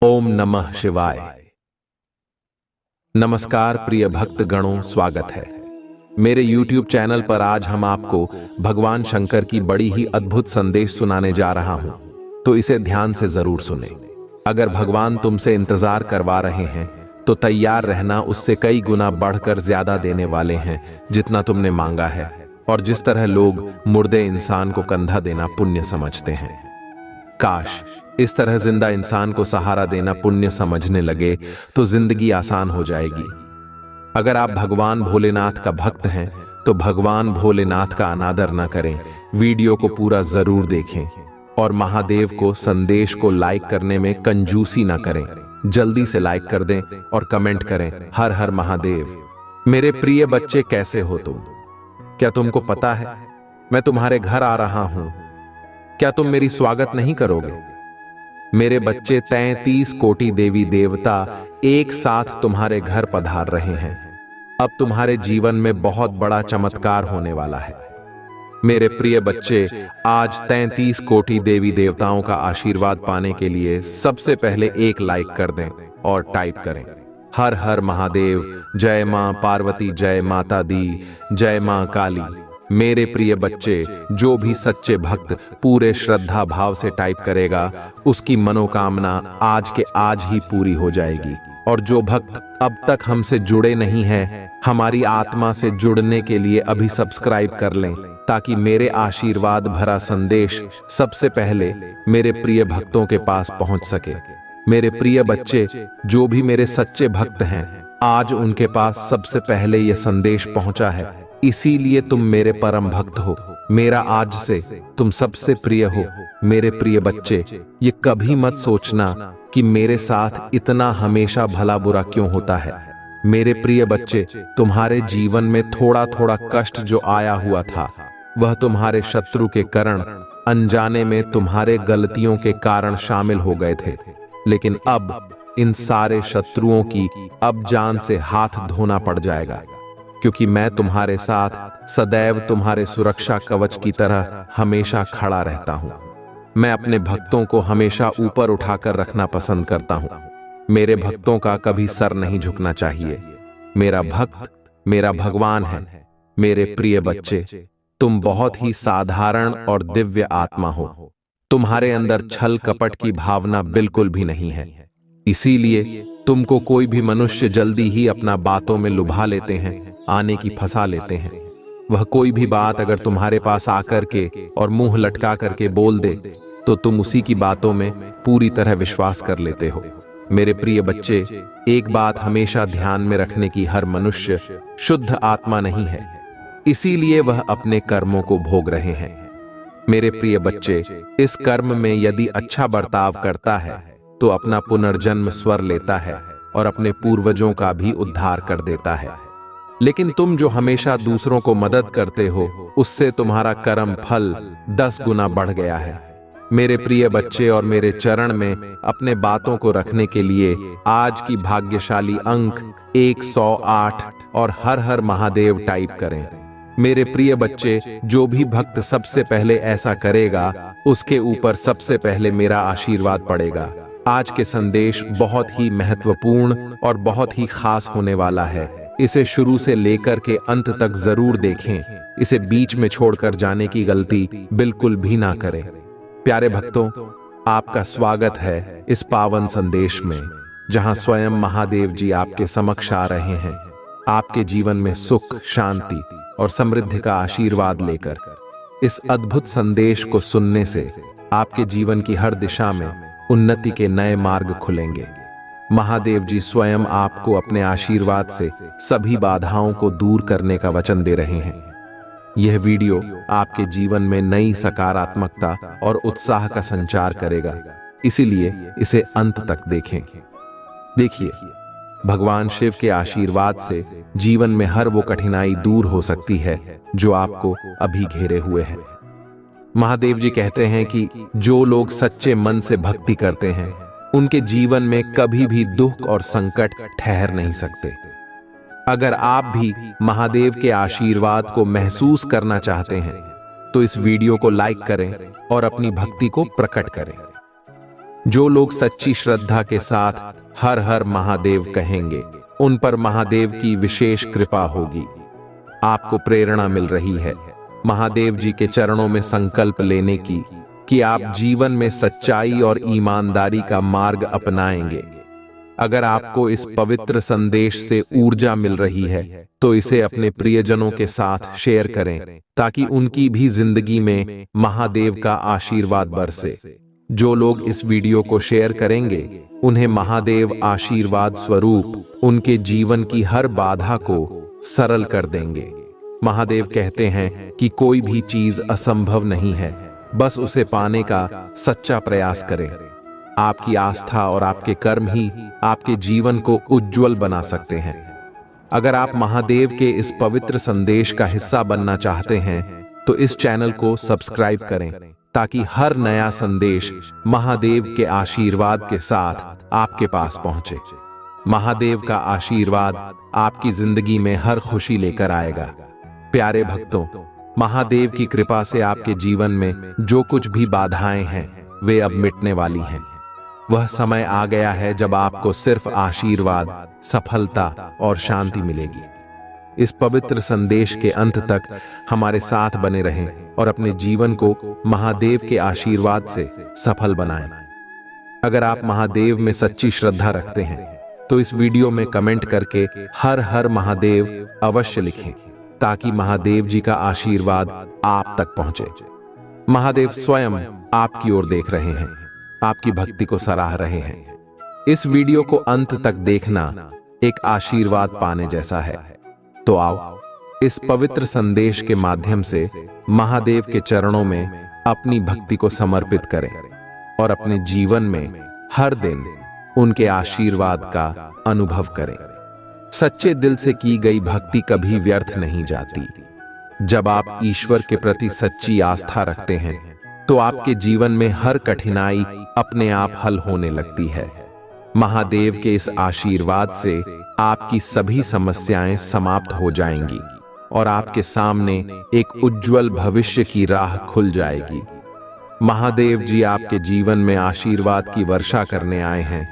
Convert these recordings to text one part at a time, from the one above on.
ओम नमः शिवाय। नमस्कार प्रिय भक्त गणों, स्वागत है मेरे YouTube चैनल पर। आज हम आपको भगवान शंकर की बड़ी ही अद्भुत संदेश सुनाने जा रहा हूं, तो इसे ध्यान से जरूर सुने। अगर भगवान तुमसे इंतजार करवा रहे हैं तो तैयार रहना, उससे कई गुना बढ़कर ज्यादा देने वाले हैं जितना तुमने मांगा है। और जिस तरह लोग मुर्दे इंसान को कंधा देना पुण्य समझते हैं, काश इस तरह जिंदा इंसान को सहारा देना पुण्य समझने लगे तो जिंदगी आसान हो जाएगी। अगर आप भगवान भोलेनाथ का भक्त हैं तो भगवान भोलेनाथ का अनादर न करें, वीडियो को पूरा जरूर देखें और महादेव को संदेश को लाइक करने में कंजूसी न करें। जल्दी से लाइक कर दें और कमेंट करें, हर हर महादेव। मेरे प्रिय बच्चे, कैसे हो तुम? क्या तुमको पता है मैं तुम्हारे घर आ रहा हूं? क्या तुम मेरी स्वागत नहीं करोगे? मेरे बच्चे, 33 कोटि देवी देवता एक साथ तुम्हारे घर पधार रहे हैं। अब तुम्हारे जीवन में बहुत बड़ा चमत्कार होने वाला है। मेरे प्रिय बच्चे, आज 33 कोटि देवी देवताओं का आशीर्वाद पाने के लिए सबसे पहले एक लाइक कर दें और टाइप करें, हर हर महादेव, जय मां पार्वती, जय माता दी, जय मां काली। मेरे प्रिय बच्चे, जो भी सच्चे भक्त पूरे श्रद्धा भाव से टाइप करेगा उसकी मनोकामना आज के आज ही पूरी हो जाएगी। और जो भक्त अब तक हमसे जुड़े नहीं हैं, हमारी आत्मा से जुड़ने के लिए अभी सब्सक्राइब कर लें, ताकि मेरे आशीर्वाद भरा संदेश सबसे पहले मेरे प्रिय भक्तों के पास पहुंच सके। मेरे प्रिय बच्चे, जो भी मेरे सच्चे भक्त हैं, आज उनके पास सबसे पहले यह संदेश पहुंचा है, इसीलिए तुम मेरे परम भक्त हो। मेरा आज से तुम सबसे प्रिय हो। मेरे प्रिय बच्चे, ये कभी मत सोचना कि मेरे साथ इतना हमेशा भला बुरा क्यों होता है। मेरे प्रिय बच्चे, तुम्हारे जीवन में थोड़ा थोड़ा कष्ट जो आया हुआ था, वह तुम्हारे शत्रु के कारण, अनजाने में तुम्हारे गलतियों के कारण शामिल हो गए थे। लेकिन अब इन सारे शत्रुओं की अब जान से हाथ धोना पड़ जाएगा, क्योंकि मैं तुम्हारे साथ सदैव तुम्हारे सुरक्षा कवच की तरह हमेशा खड़ा रहता हूं। मैं अपने भक्तों को हमेशा ऊपर उठाकर रखना पसंद करता हूं। मेरे भक्तों का कभी सर नहीं झुकना चाहिए। मेरा भक्त मेरा भगवान है। मेरे प्रिय बच्चे, तुम बहुत ही साधारण और दिव्य आत्मा हो। तुम्हारे अंदर छल कपट की भावना बिल्कुल भी नहीं है। इसीलिए तुमको कोई भी मनुष्य जल्दी ही अपना बातों में लुभा लेते हैं, आने की फंसा लेते हैं। वह कोई भी बात अगर तुम्हारे पास आकर के और मुंह लटका करके बोल दे तो तुम उसी की बातों में पूरी तरह विश्वास कर लेते हो। मेरे प्रिय बच्चे, एक बात हमेशा ध्यान में रखने की, हर मनुष्य शुद्ध आत्मा नहीं है, इसीलिए वह अपने कर्मों को भोग रहे हैं। मेरे प्रिय बच्चे, इस कर्म में यदि अच्छा बर्ताव करता है तो अपना पुनर्जन्म स्वर लेता है और अपने पूर्वजों का भी उद्धार कर देता है। लेकिन तुम जो हमेशा दूसरों को मदद करते हो, उससे तुम्हारा कर्म फल 10 गुना बढ़ गया है। मेरे प्रिय बच्चे, और मेरे चरण में अपने बातों को रखने के लिए आज की भाग्यशाली अंक 108 और हर हर महादेव टाइप करें। मेरे प्रिय बच्चे, जो भी भक्त सबसे पहले ऐसा करेगा उसके ऊपर सबसे पहले मेरा आशीर्वाद पड़ेगा। आज के संदेश बहुत ही महत्वपूर्ण और बहुत ही खास होने वाला है। इसे शुरू से लेकर के अंत तक जरूर देखें। इसे बीच में छोड़कर जाने की गलती बिल्कुल भी ना करें। प्यारे भक्तों, आपका स्वागत है इस पावन संदेश में, जहां स्वयं महादेव जी आपके समक्ष आ रहे हैं, आपके जीवन में सुख, शांति और समृद्धि का आशीर्वाद लेकर। इस अद्भुत संदेश को सुनने से आपके जीवन की हर दिशा में उन्नति के नए मार्ग खुलेंगे। महादेव जी स्वयं आपको अपने आशीर्वाद से सभी बाधाओं को दूर करने का वचन दे रहे हैं। यह वीडियो आपके जीवन में नई सकारात्मकता और उत्साह का संचार करेगा, इसीलिए इसे अंत तक देखें। देखिए, भगवान शिव के आशीर्वाद से जीवन में हर वो कठिनाई दूर हो सकती है जो आपको अभी घेरे हुए है। महादेव जी कहते हैं कि जो लोग सच्चे मन से भक्ति करते हैं, उनके जीवन में कभी भी दुख और संकट ठहर नहीं सकते। अगर आप भी महादेव के आशीर्वाद को महसूस करना चाहते हैं तो इस वीडियो को लाइक करें और अपनी भक्ति को प्रकट करें। जो लोग सच्ची श्रद्धा के साथ हर हर महादेव कहेंगे, उन पर महादेव की विशेष कृपा होगी। आपको प्रेरणा मिल रही है महादेव जी के चरणों में संकल्प लेने की कि आप जीवन में सच्चाई और ईमानदारी का मार्ग अपनाएंगे। अगर आपको इस पवित्र संदेश से ऊर्जा मिल रही है तो इसे अपने प्रियजनों के साथ शेयर करें ताकि उनकी भी जिंदगी में महादेव का आशीर्वाद बरसे। जो लोग इस वीडियो को शेयर करेंगे उन्हें महादेव आशीर्वाद स्वरूप उनके जीवन की हर बाधा को सरल कर देंगे। महादेव कहते हैं कि कोई भी चीज असंभव नहीं है, बस उसे पाने का सच्चा प्रयास करें। आपकी आस्था और आपके कर्म ही आपके जीवन को उज्जवल बना सकते हैं। अगर आप महादेव के इस पवित्र संदेश का हिस्सा बनना चाहते हैं तो इस चैनल को सब्सक्राइब करें ताकि हर नया संदेश महादेव के आशीर्वाद के साथ आपके पास पहुंचे। महादेव का आशीर्वाद आपकी जिंदगी में हर खुशी लेकर आएगा। प्यारे भक्तों, महादेव की कृपा से आपके जीवन में जो कुछ भी बाधाएं हैं वे अब मिटने वाली हैं। वह समय आ गया है जब आपको सिर्फ आशीर्वाद, सफलता और शांति मिलेगी। इस पवित्र संदेश के अंत तक हमारे साथ बने रहें और अपने जीवन को महादेव के आशीर्वाद से सफल बनाएं। अगर आप महादेव में सच्ची श्रद्धा रखते हैं तो इस वीडियो में कमेंट करके हर हर महादेव अवश्य लिखें ताकि महादेव जी का आशीर्वाद आप तक पहुंचे। महादेव स्वयं आपकी ओर देख रहे हैं, आपकी भक्ति को सराह रहे हैं। इस वीडियो को अंत तक देखना एक आशीर्वाद पाने जैसा है। तो आओ इस पवित्र संदेश के माध्यम से महादेव के चरणों में अपनी भक्ति को समर्पित करें और अपने जीवन में हर दिन उनके आशीर्वाद का अनुभव करें। सच्चे दिल से की गई भक्ति कभी व्यर्थ नहीं जाती। जब आप ईश्वर के प्रति सच्ची आस्था रखते हैं तो आपके जीवन में हर कठिनाई अपने आप हल होने लगती है। महादेव के इस आशीर्वाद से आपकी सभी समस्याएं समाप्त हो जाएंगी और आपके सामने एक उज्जवल भविष्य की राह खुल जाएगी। महादेव जी आपके जीवन में आशीर्वाद की वर्षा करने आए हैं।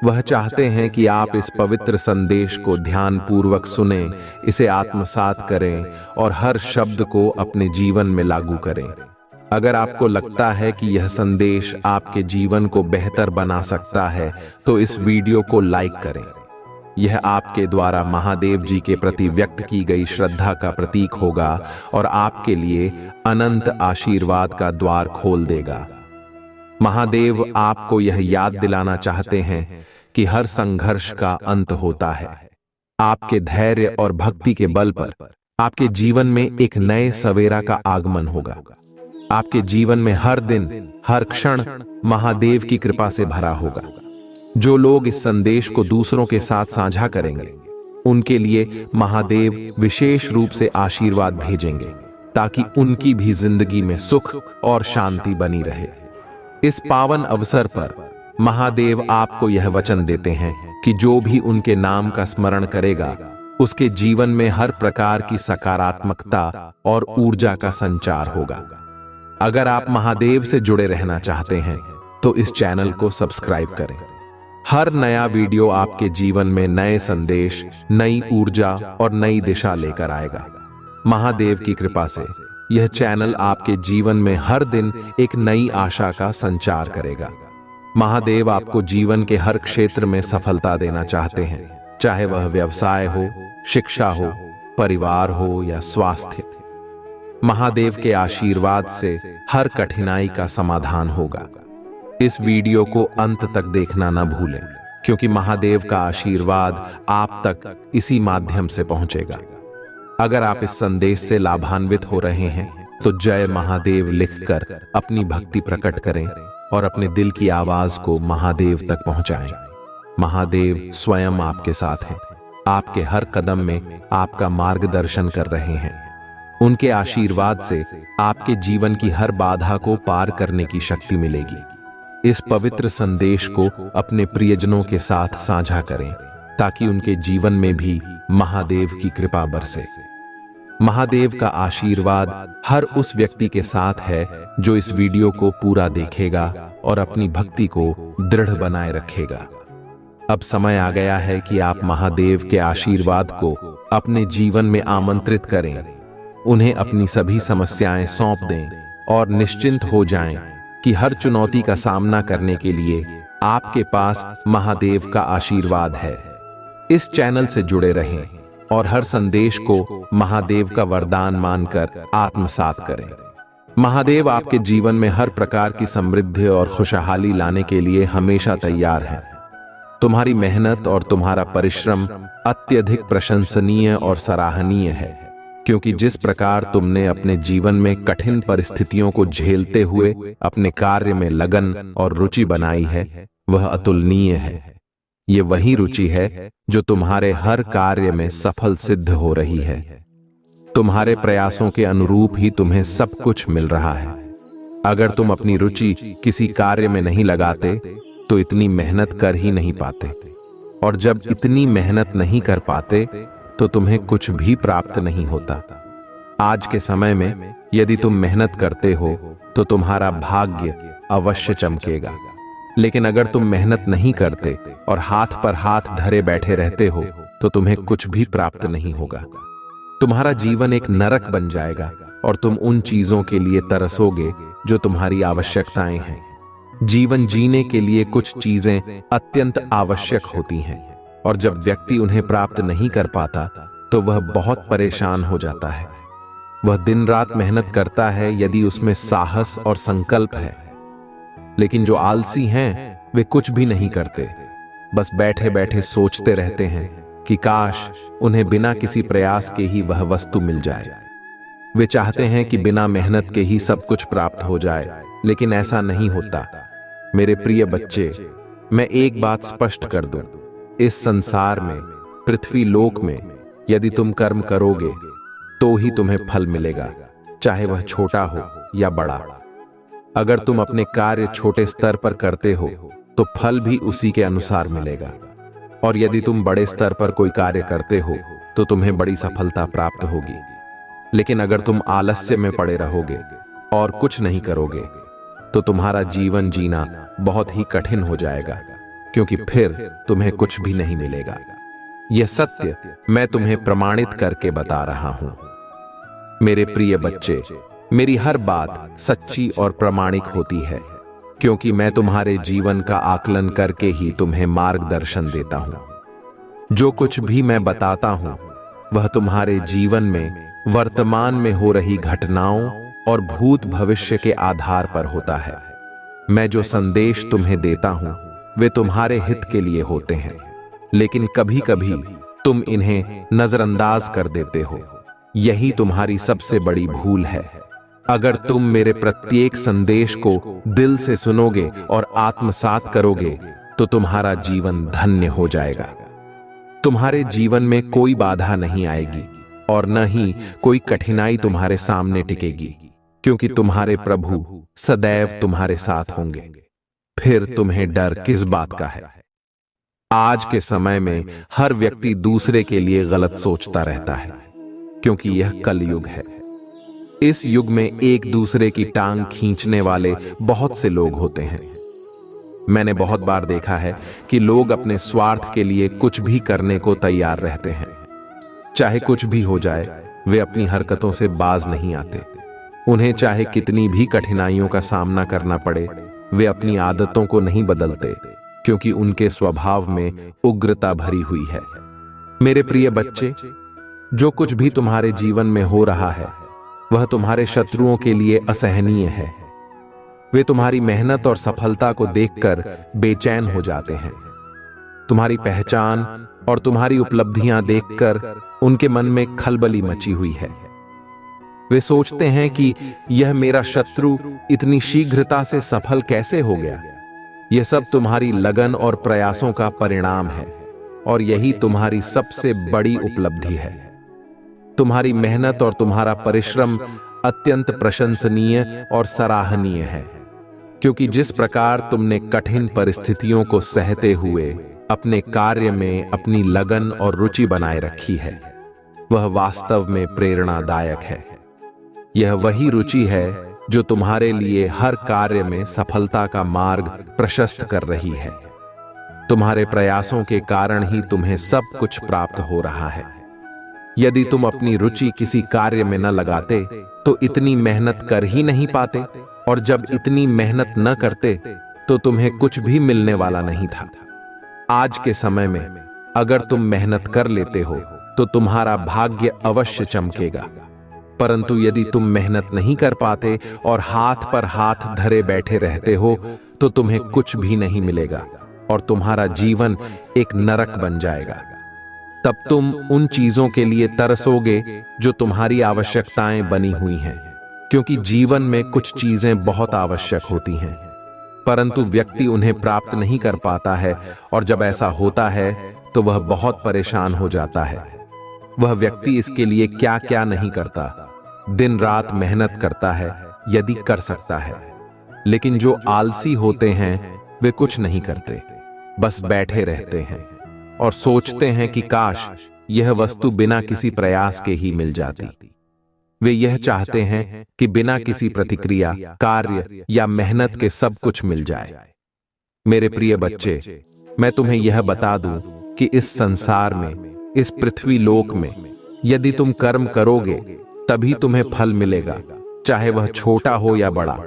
वह चाहते हैं कि आप इस पवित्र संदेश को ध्यानपूर्वक सुनें, इसे आत्मसात करें और हर शब्द को अपने जीवन में लागू करें। अगर आपको लगता है कि यह संदेश आपके जीवन को बेहतर बना सकता है तो इस वीडियो को लाइक करें। यह आपके द्वारा महादेव जी के प्रति व्यक्त की गई श्रद्धा का प्रतीक होगा और आपके लिए अनंत आशीर्वाद का द्वार खोल देगा। महादेव आपको यह याद दिलाना चाहते हैं कि हर संघर्ष का अंत होता है। आपके धैर्य और भक्ति के बल पर आपके जीवन में एक नए सवेरा का आगमन होगा। आपके जीवन में हर दिन, हर क्षण महादेव की कृपा से भरा होगा। जो लोग इस संदेश को दूसरों के साथ साझा करेंगे, उनके लिए महादेव विशेष रूप से आशीर्वाद भेजेंगे ताकि उनकी भी जिंदगी में सुख और शांति बनी रहे। इस पावन अवसर पर महादेव आपको यह वचन देते हैं कि जो भी उनके नाम का स्मरण करेगा, उसके जीवन में हर प्रकार की सकारात्मकता और ऊर्जा का संचार होगा। अगर आप महादेव से जुड़े रहना चाहते हैं तो इस चैनल को सब्सक्राइब करें। हर नया वीडियो आपके जीवन में नए संदेश, नई ऊर्जा और नई दिशा लेकर आएगा। महादेव की कृपा से यह चैनल आपके जीवन में हर दिन एक नई आशा का संचार करेगा। महादेव आपको जीवन के हर क्षेत्र में सफलता देना चाहते हैं, चाहे वह व्यवसाय हो, शिक्षा हो, परिवार हो या स्वास्थ्य। महादेव के आशीर्वाद से हर कठिनाई का समाधान होगा। इस वीडियो को अंत तक देखना न भूलें, क्योंकि महादेव का आशीर्वाद आप तक इसी माध्यम से पहुंचेगा। अगर आप इस संदेश से लाभान्वित हो रहे हैं तो जय महादेव लिखकर अपनी भक्ति प्रकट करें और अपने दिल की आवाज को महादेव तक पहुंचाएं। महादेव स्वयं आपके साथ हैं, आपके हर कदम में आपका मार्गदर्शन कर रहे हैं। उनके आशीर्वाद से आपके जीवन की हर बाधा को पार करने की शक्ति मिलेगी। इस पवित्र संदेश को अपने प्रियजनों के साथ साझा करें ताकि उनके जीवन में भी महादेव की कृपा बरसे। महादेव का आशीर्वाद हर उस व्यक्ति के साथ है जो इस वीडियो को पूरा देखेगा और अपनी भक्ति को दृढ़ बनाए रखेगा। अब समय आ गया है कि आप महादेव के आशीर्वाद को अपने जीवन में आमंत्रित करें, उन्हें अपनी सभी समस्याएं सौंप दें और निश्चिंत हो जाएं कि हर चुनौती का सामना करने के लिए आपके पास महादेव का आशीर्वाद है। इस चैनल से जुड़े रहें और हर संदेश को महादेव का वरदान मानकर आत्मसात करें। महादेव आपके जीवन में हर प्रकार की समृद्धि और खुशहाली लाने के लिए हमेशा तैयार हैं। तुम्हारी मेहनत और तुम्हारा परिश्रम अत्यधिक प्रशंसनीय और सराहनीय है, क्योंकि जिस प्रकार तुमने अपने जीवन में कठिन परिस्थितियों को झेलते हुए अपने कार्य में लगन और रुचि बनाई है, वह अतुलनीय है। ये वही रुचि है जो तुम्हारे हर कार्य में सफल सिद्ध हो रही है। तुम्हारे प्रयासों के अनुरूप ही तुम्हें सब कुछ मिल रहा है। अगर तुम अपनी रुचि किसी कार्य में नहीं लगाते तो इतनी मेहनत कर ही नहीं पाते, और जब इतनी मेहनत नहीं कर पाते तो तुम्हें कुछ भी प्राप्त नहीं होता। आज के समय में यदि तुम मेहनत करते हो तो तुम्हारा भाग्य अवश्य चमकेगा, लेकिन अगर तुम मेहनत नहीं करते और हाथ पर हाथ धरे बैठे रहते हो तो तुम्हें कुछ भी प्राप्त नहीं होगा। तुम्हारा जीवन एक नरक बन जाएगा और तुम उन चीजों के लिए तरसोगे जो तुम्हारी आवश्यकताएं हैं। जीवन जीने के लिए कुछ चीजें अत्यंत आवश्यक होती हैं, और जब व्यक्ति उन्हें प्राप्त नहीं कर पाता तो वह बहुत परेशान हो जाता है। वह दिन रात मेहनत करता है यदि उसमें साहस और संकल्प है, लेकिन जो आलसी हैं वे कुछ भी नहीं करते, बस बैठे बैठे सोचते रहते हैं कि काश उन्हें बिना किसी प्रयास के ही वह वस्तु मिल जाए। वे चाहते हैं कि बिना मेहनत के ही सब कुछ प्राप्त हो जाए, लेकिन ऐसा नहीं होता। मेरे प्रिय बच्चे, मैं एक बात स्पष्ट कर दूं, इस संसार में, पृथ्वी लोक में, यदि तुम कर्म करोगे तो ही तुम्हें फल मिलेगा, चाहे वह छोटा हो या बड़ा। अगर तुम अपने कार्य छोटे स्तर पर करते हो तो फल भी उसी के अनुसार मिलेगा, और यदि तुम बड़े स्तर पर कोई कार्य करते हो तो तुम्हें बड़ी सफलता प्राप्त होगी। लेकिन अगर तुम आलस्य में पड़े रहोगे और कुछ नहीं करोगे तो तुम्हारा जीवन जीना बहुत ही कठिन हो जाएगा, क्योंकि फिर तुम्हें कुछ भी नहीं मिलेगा। यह सत्य मैं तुम्हें प्रमाणित करके बता रहा हूं। मेरे प्रिय बच्चे, मेरी हर बात सच्ची और प्रामाणिक होती है, क्योंकि मैं तुम्हारे जीवन का आकलन करके ही तुम्हें मार्गदर्शन देता हूं। जो कुछ भी मैं बताता हूं वह तुम्हारे जीवन में वर्तमान में हो रही घटनाओं और भूत भविष्य के आधार पर होता है। मैं जो संदेश तुम्हें देता हूं वे तुम्हारे हित के लिए होते हैं, लेकिन कभी कभी तुम इन्हें नजरअंदाज कर देते हो। यही तुम्हारी सबसे बड़ी भूल है। अगर तुम मेरे प्रत्येक संदेश को दिल से सुनोगे और आत्मसात करोगे तो तुम्हारा जीवन धन्य हो जाएगा। तुम्हारे जीवन में कोई बाधा नहीं आएगी और न ही कोई कठिनाई तुम्हारे सामने टिकेगी, क्योंकि तुम्हारे प्रभु सदैव तुम्हारे साथ होंगे। फिर तुम्हें डर किस बात का है? आज के समय में हर व्यक्ति दूसरे के लिए गलत सोचता रहता है, क्योंकि यह कलयुग है। इस युग में एक दूसरे की टांग खींचने वाले बहुत से लोग होते हैं। मैंने बहुत बार देखा है कि लोग अपने स्वार्थ के लिए कुछ भी करने को तैयार रहते हैं। चाहे कुछ भी हो जाए, वे अपनी हरकतों से बाज नहीं आते। उन्हें चाहे कितनी भी कठिनाइयों का सामना करना पड़े, वे अपनी आदतों को नहीं बदलते, क्योंकि उनके स्वभाव में उग्रता भरी हुई है। मेरे प्रिय बच्चे, जो कुछ भी तुम्हारे जीवन में हो रहा है वह तुम्हारे शत्रुओं के लिए असहनीय है। वे तुम्हारी मेहनत और सफलता को देखकर बेचैन हो जाते हैं। तुम्हारी पहचान और तुम्हारी उपलब्धियां देखकर उनके मन में खलबली मची हुई है। वे सोचते हैं कि यह मेरा शत्रु इतनी शीघ्रता से सफल कैसे हो गया। यह सब तुम्हारी लगन और प्रयासों का परिणाम है, और यही तुम्हारी सबसे बड़ी उपलब्धि है। तुम्हारी मेहनत और तुम्हारा परिश्रम अत्यंत प्रशंसनीय और सराहनीय है, क्योंकि जिस प्रकार तुमने कठिन परिस्थितियों को सहते हुए अपने कार्य में अपनी लगन और रुचि बनाए रखी है, वह वास्तव में प्रेरणादायक है। यह वही रुचि है जो तुम्हारे लिए हर कार्य में सफलता का मार्ग प्रशस्त कर रही है। तुम्हारे प्रयासों के कारण ही तुम्हें सब कुछ प्राप्त हो रहा है। यदि तुम अपनी रुचि किसी कार्य में न लगाते तो इतनी मेहनत कर ही नहीं पाते, और जब इतनी मेहनत न करते तो तुम्हें कुछ भी मिलने वाला नहीं था। आज के समय में अगर तुम मेहनत कर लेते हो तो तुम्हारा भाग्य अवश्य चमकेगा, परंतु यदि तुम मेहनत नहीं कर पाते और हाथ पर हाथ धरे बैठे रहते हो तो तुम्हें कुछ भी नहीं मिलेगा और तुम्हारा जीवन एक नरक बन जाएगा। तब तुम उन चीजों के लिए तरसोगे जो तुम्हारी आवश्यकताएं बनी हुई हैं, क्योंकि जीवन में कुछ चीजें बहुत आवश्यक होती हैं, परंतु व्यक्ति उन्हें प्राप्त नहीं कर पाता है, और जब ऐसा होता है तो वह बहुत परेशान हो जाता है। वह व्यक्ति इसके लिए क्या क्या नहीं करता, दिन रात मेहनत करता है यदि कर सकता है, लेकिन जो आलसी होते हैं वे कुछ नहीं करते, बस बैठे रहते हैं और सोचते हैं कि काश यह वस्तु बिना किसी प्रयास के ही मिल जाती। वे यह चाहते हैं कि बिना किसी प्रतिक्रिया, कार्य या मेहनत के सब कुछ मिल जाए। मेरे प्रिय बच्चे, मैं तुम्हें यह बता दूं कि इस संसार में, इस पृथ्वी लोक में, यदि तुम कर्म करोगे तभी तुम्हें फल मिलेगा, चाहे वह छोटा हो या बड़ा।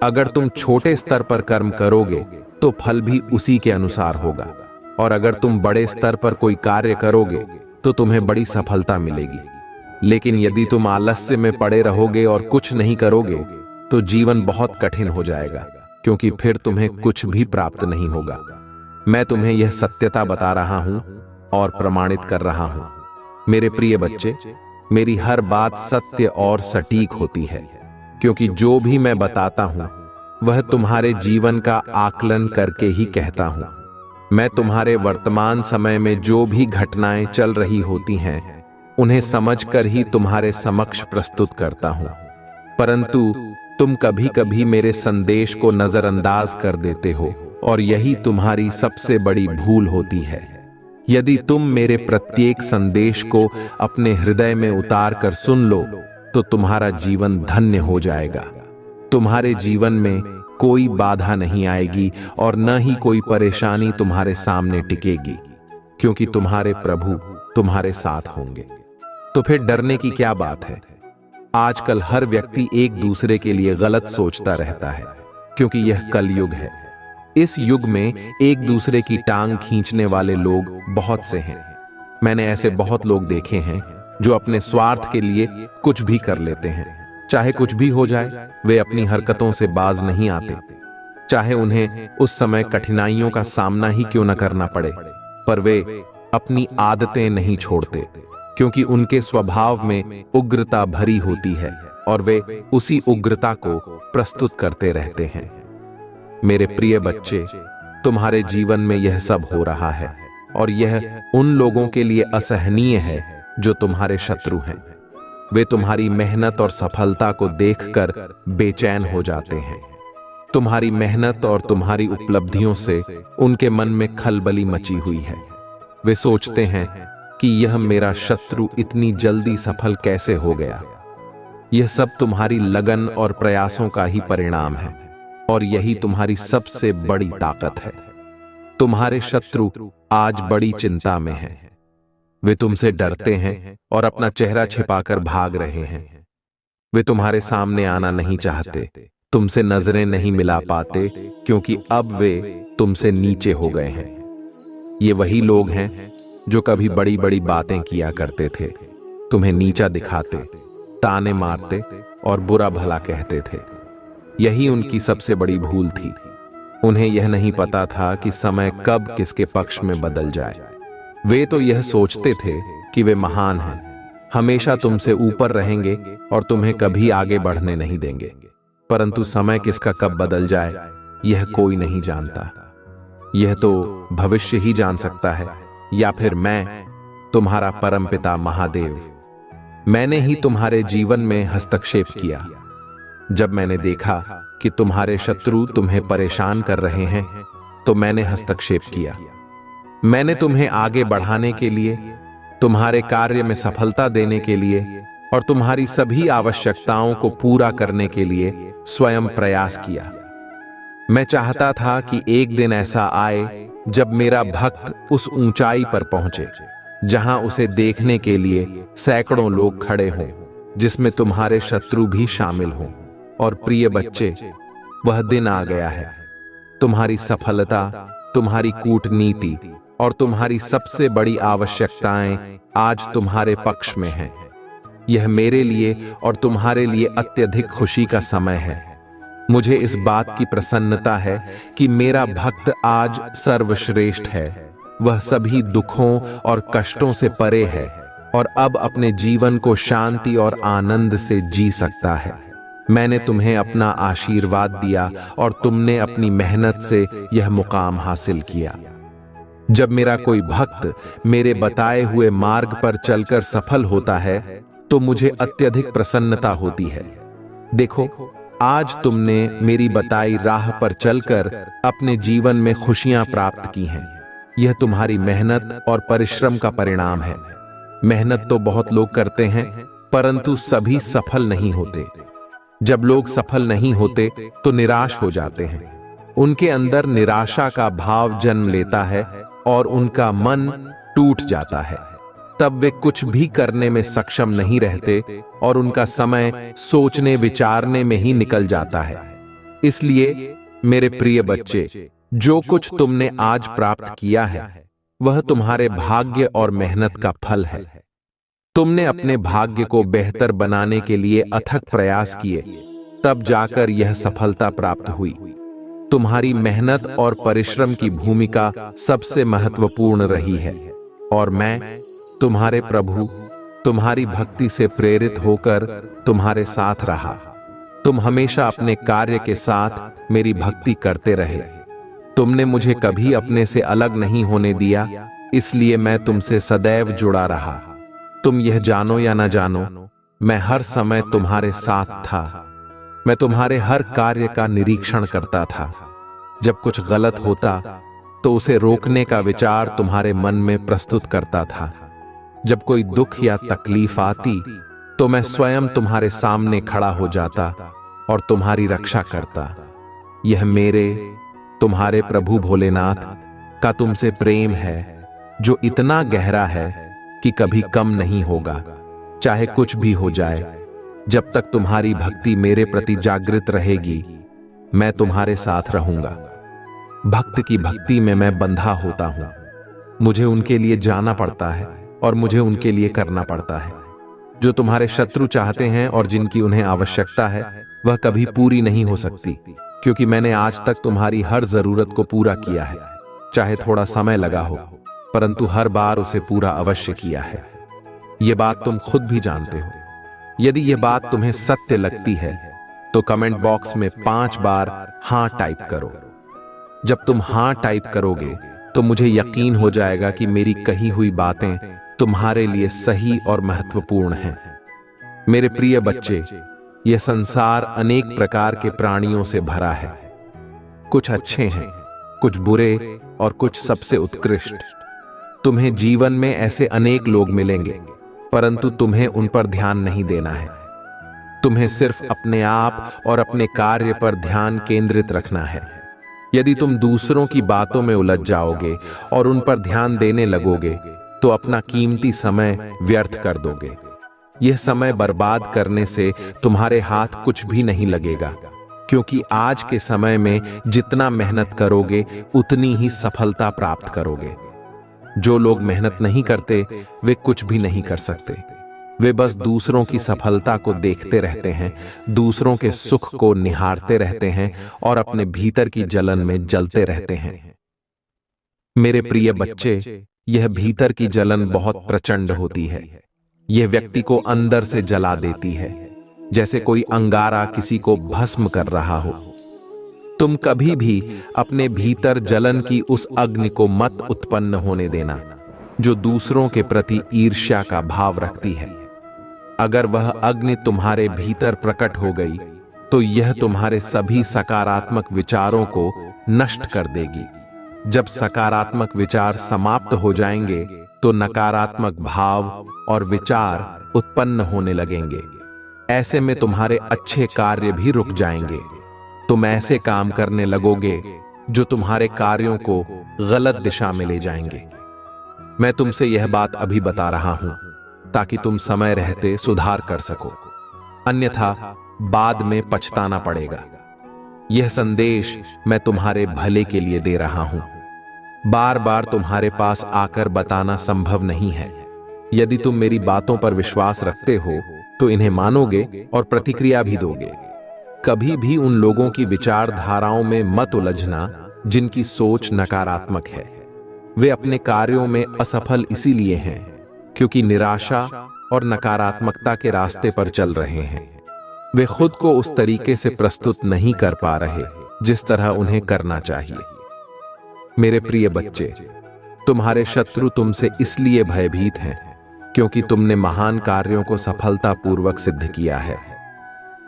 अगर तुम छोटे स्तर पर कर्म करोगे तो फल भी उसी के अनुसार होगा, और अगर तुम बड़े स्तर पर कोई कार्य करोगे तो तुम्हें बड़ी सफलता मिलेगी। लेकिन यदि तुम आलस्य में पड़े रहोगे और कुछ नहीं करोगे तो जीवन बहुत कठिन हो जाएगा, क्योंकि फिर तुम्हें कुछ भी प्राप्त नहीं होगा। मैं तुम्हें यह सत्यता बता रहा हूं और प्रमाणित कर रहा हूं। मेरे प्रिय बच्चे, मेरी हर बात सत्य और सटीक होती है, क्योंकि जो भी मैं बताता हूं वह तुम्हारे जीवन का आकलन करके ही कहता हूं। मैं तुम्हारे वर्तमान समय में जो भी घटनाएं चल रही होती हैं उन्हें समझकर ही तुम्हारे समक्ष प्रस्तुत करता हूं, परंतु तुम कभी कभी मेरे संदेश को नजरअंदाज कर देते हो, और यही तुम्हारी सबसे बड़ी भूल होती है। यदि तुम मेरे प्रत्येक संदेश को अपने हृदय में उतार कर सुन लो तो तुम्हारा जीवन धन्य हो जाएगा। तुम्हारे जीवन में कोई बाधा नहीं आएगी और न ही कोई परेशानी तुम्हारे सामने टिकेगी, क्योंकि तुम्हारे प्रभु तुम्हारे साथ होंगे। तो फिर डरने की क्या बात है? आजकल हर व्यक्ति एक दूसरे के लिए गलत सोचता रहता है, क्योंकि यह कलयुग है। इस युग में एक दूसरे की टांग खींचने वाले लोग बहुत से हैं। मैंने ऐसे बहुत लोग देखे हैं जो अपने स्वार्थ के लिए कुछ भी कर लेते हैं। चाहे कुछ भी हो जाए, वे अपनी हरकतों से बाज नहीं आते, चाहे उन्हें उस समय कठिनाइयों का सामना ही क्यों न करना पड़े, पर वे अपनी आदतें नहीं छोड़ते, क्योंकि उनके स्वभाव में उग्रता भरी होती है और वे उसी उग्रता को प्रस्तुत करते रहते हैं। मेरे प्रिय बच्चे, तुम्हारे जीवन में यह सब हो रहा है, और यह उन लोगों के लिए असहनीय है जो तुम्हारे शत्रु हैं। वे तुम्हारी मेहनत और सफलता को देखकर बेचैन हो जाते हैं। तुम्हारी मेहनत और तुम्हारी उपलब्धियों से उनके मन में खलबली मची हुई है। वे सोचते हैं कि यह मेरा शत्रु इतनी जल्दी सफल कैसे हो गया। यह सब तुम्हारी लगन और प्रयासों का ही परिणाम है, और यही तुम्हारी सबसे बड़ी ताकत है। तुम्हारे शत्रु आज बड़ी चिंता में हैं। वे तुमसे डरते हैं और अपना चेहरा छिपाकर भाग रहे हैं। वे तुम्हारे सामने आना नहीं चाहते, तुमसे नजरें नहीं मिला पाते, क्योंकि अब वे तुमसे नीचे हो गए हैं। ये वही लोग हैं जो कभी बड़ी बड़ी बातें किया करते थे, तुम्हें नीचा दिखाते, ताने मारते और बुरा भला कहते थे। यही उनकी सबसे बड़ी भूल थी। उन्हें यह नहीं पता था कि समय कब किसके पक्ष में बदल जाए। वे तो यह सोचते थे कि वे महान हैं, हमेशा तुमसे ऊपर रहेंगे और तुम्हें कभी आगे बढ़ने नहीं देंगे, परंतु समय किसका कब बदल जाए यह कोई नहीं जानता। यह तो भविष्य ही जान सकता है, या फिर मैं, तुम्हारा परमपिता महादेव। मैंने ही तुम्हारे जीवन में हस्तक्षेप किया। जब मैंने देखा कि तुम्हारे शत्रु तुम्हें परेशान कर रहे हैं तो मैंने हस्तक्षेप किया। मैंने तुम्हें आगे बढ़ाने के लिए तुम्हारे कार्य में सफलता देने के लिए और तुम्हारी सभी आवश्यकताओं को पूरा करने के लिए स्वयं प्रयास किया। मैं चाहता था कि एक दिन ऐसा आए जब मेरा भक्त उस ऊंचाई पर पहुंचे जहां उसे देखने के लिए सैकड़ों लोग खड़े हों, जिसमें तुम्हारे शत्रु भी शामिल हों। और प्रिय बच्चे, वह दिन आ गया है। तुम्हारी सफलता, तुम्हारी कूटनीति और तुम्हारी सबसे बड़ी आवश्यकताएं आज तुम्हारे पक्ष में हैं। यह मेरे लिए और तुम्हारे लिए अत्यधिक खुशी का समय है। मुझे इस बात की प्रसन्नता है कि मेरा भक्त आज सर्वश्रेष्ठ है। वह सभी दुखों और कष्टों से परे है और अब अपने जीवन को शांति और आनंद से जी सकता है। मैंने तुम्हें अपना आशीर्वाद दिया और तुमने अपनी मेहनत से यह मुकाम हासिल किया। जब मेरा कोई भक्त मेरे बताए हुए मार्ग पर चलकर सफल होता है तो मुझे अत्यधिक प्रसन्नता होती है। देखो, आज तुमने मेरी बताई राह पर चलकर अपने जीवन में खुशियां प्राप्त की हैं। यह तुम्हारी मेहनत और परिश्रम का परिणाम है। मेहनत तो बहुत लोग करते हैं, परंतु सभी सफल नहीं होते। जब लोग सफल नहीं होते तो निराश हो जाते हैं। उनके अंदर निराशा का भाव जन्म लेता है और उनका मन टूट जाता है। तब वे कुछ भी करने में सक्षम नहीं रहते और उनका समय सोचने विचारने में ही निकल जाता है। इसलिए मेरे प्रिय बच्चे, जो कुछ तुमने आज प्राप्त किया है वह तुम्हारे भाग्य और मेहनत का फल है। तुमने अपने भाग्य को बेहतर बनाने के लिए अथक प्रयास किए, तब जाकर यह सफलता प्राप्त हुई। तुम्हारी मेहनत और परिश्रम की भूमिका सबसे महत्वपूर्ण रही है और मैं, तुम्हारे प्रभु, तुम्हारी भक्ति से प्रेरित होकर तुम्हारे साथ रहा। तुम हमेशा अपने कार्य के साथ मेरी भक्ति करते रहे। तुमने मुझे कभी अपने से अलग नहीं होने दिया, इसलिए मैं तुमसे सदैव जुड़ा रहा। तुम यह जानो या ना जानो, मैं हर समय तुम्हारे साथ था। मैं तुम्हारे हर कार्य का निरीक्षण करता था। जब कुछ गलत होता तो उसे रोकने का विचार तुम्हारे मन में प्रस्तुत करता था। जब कोई दुख या तकलीफ आती तो मैं स्वयं तुम्हारे सामने खड़ा हो जाता और तुम्हारी रक्षा करता। यह मेरे, तुम्हारे प्रभु भोलेनाथ का तुमसे प्रेम है, जो इतना गहरा है कि कभी कम नहीं होगा, चाहे कुछ भी हो जाए। जब तक तुम्हारी भक्ति मेरे प्रति जागृत रहेगी, मैं तुम्हारे साथ रहूंगा। भक्त की भक्ति में मैं बंधा होता हूं। मुझे उनके लिए जाना पड़ता है और मुझे उनके लिए करना पड़ता है। जो तुम्हारे शत्रु चाहते हैं और जिनकी उन्हें आवश्यकता है, वह कभी पूरी नहीं हो सकती, क्योंकि मैंने आज तक तुम्हारी हर जरूरत को पूरा किया है। चाहे थोड़ा समय लगा हो, परंतु हर बार उसे पूरा अवश्य किया है। यह बात तुम खुद भी जानते हो। यदि यह बात तुम्हें सत्य लगती है तो कमेंट बॉक्स में 5 बार हां टाइप करो। जब तुम हां टाइप करोगे तो मुझे यकीन हो जाएगा कि मेरी कही हुई बातें तुम्हारे लिए सही और महत्वपूर्ण हैं। मेरे प्रिय बच्चे, यह संसार अनेक प्रकार के प्राणियों से भरा है। कुछ अच्छे हैं, कुछ बुरे और कुछ सबसे उत्कृष्ट। तुम्हें जीवन में ऐसे अनेक लोग मिलेंगे, परंतु तुम्हें उन पर ध्यान नहीं देना है। तुम्हें सिर्फ अपने आप और अपने कार्य पर ध्यान केंद्रित रखना है। यदि तुम दूसरों की बातों में उलझ जाओगे और उन पर ध्यान देने लगोगे तो अपना कीमती समय व्यर्थ कर दोगे। यह समय बर्बाद करने से तुम्हारे हाथ कुछ भी नहीं लगेगा, क्योंकि आज के समय में जितना मेहनत करोगे उतनी ही सफलता प्राप्त करोगे। जो लोग मेहनत नहीं करते वे कुछ भी नहीं कर सकते। वे बस दूसरों की सफलता को देखते रहते हैं, दूसरों के सुख को निहारते रहते हैं और अपने भीतर की जलन में जलते रहते हैं। मेरे प्रिय बच्चे, यह भीतर की जलन बहुत प्रचंड होती है। यह व्यक्ति को अंदर से जला देती है, जैसे कोई अंगारा किसी को भस्म कर रहा हो। तुम कभी भी अपने भीतर जलन की उस अग्नि को मत उत्पन्न होने देना, जो दूसरों के प्रति ईर्ष्या का भाव रखती है। अगर वह अग्नि तुम्हारे भीतर प्रकट हो गई तो यह तुम्हारे सभी सकारात्मक विचारों को नष्ट कर देगी। जब सकारात्मक विचार समाप्त हो जाएंगे तो नकारात्मक भाव और विचार उत्पन्न होने लगेंगे। ऐसे में तुम्हारे अच्छे कार्य भी रुक जाएंगे। तुम ऐसे काम करने लगोगे जो तुम्हारे कार्यों को गलत दिशा में ले जाएंगे। मैं तुमसे यह बात अभी बता रहा हूं ताकि तुम समय रहते सुधार कर सको, अन्यथा बाद में पछताना पड़ेगा। यह संदेश मैं तुम्हारे भले के लिए दे रहा हूं। बार बार तुम्हारे पास आकर बताना संभव नहीं है। यदि तुम मेरी बातों पर विश्वास रखते हो तो इन्हें मानोगे और प्रतिक्रिया भी दोगे। कभी भी उन लोगों की विचारधाराओं में मत उलझना जिनकी सोच नकारात्मक है। वे अपने कार्यों में असफल इसीलिए हैं क्योंकि निराशा और नकारात्मकता के रास्ते पर चल रहे हैं। वे खुद को उस तरीके से प्रस्तुत नहीं कर पा रहे जिस तरह उन्हें करना चाहिए। मेरे प्रिय बच्चे, तुम्हारे शत्रु तुमसे इसलिए भयभीत हैं क्योंकि तुमने महान कार्यों को सफलतापूर्वक सिद्ध किया है।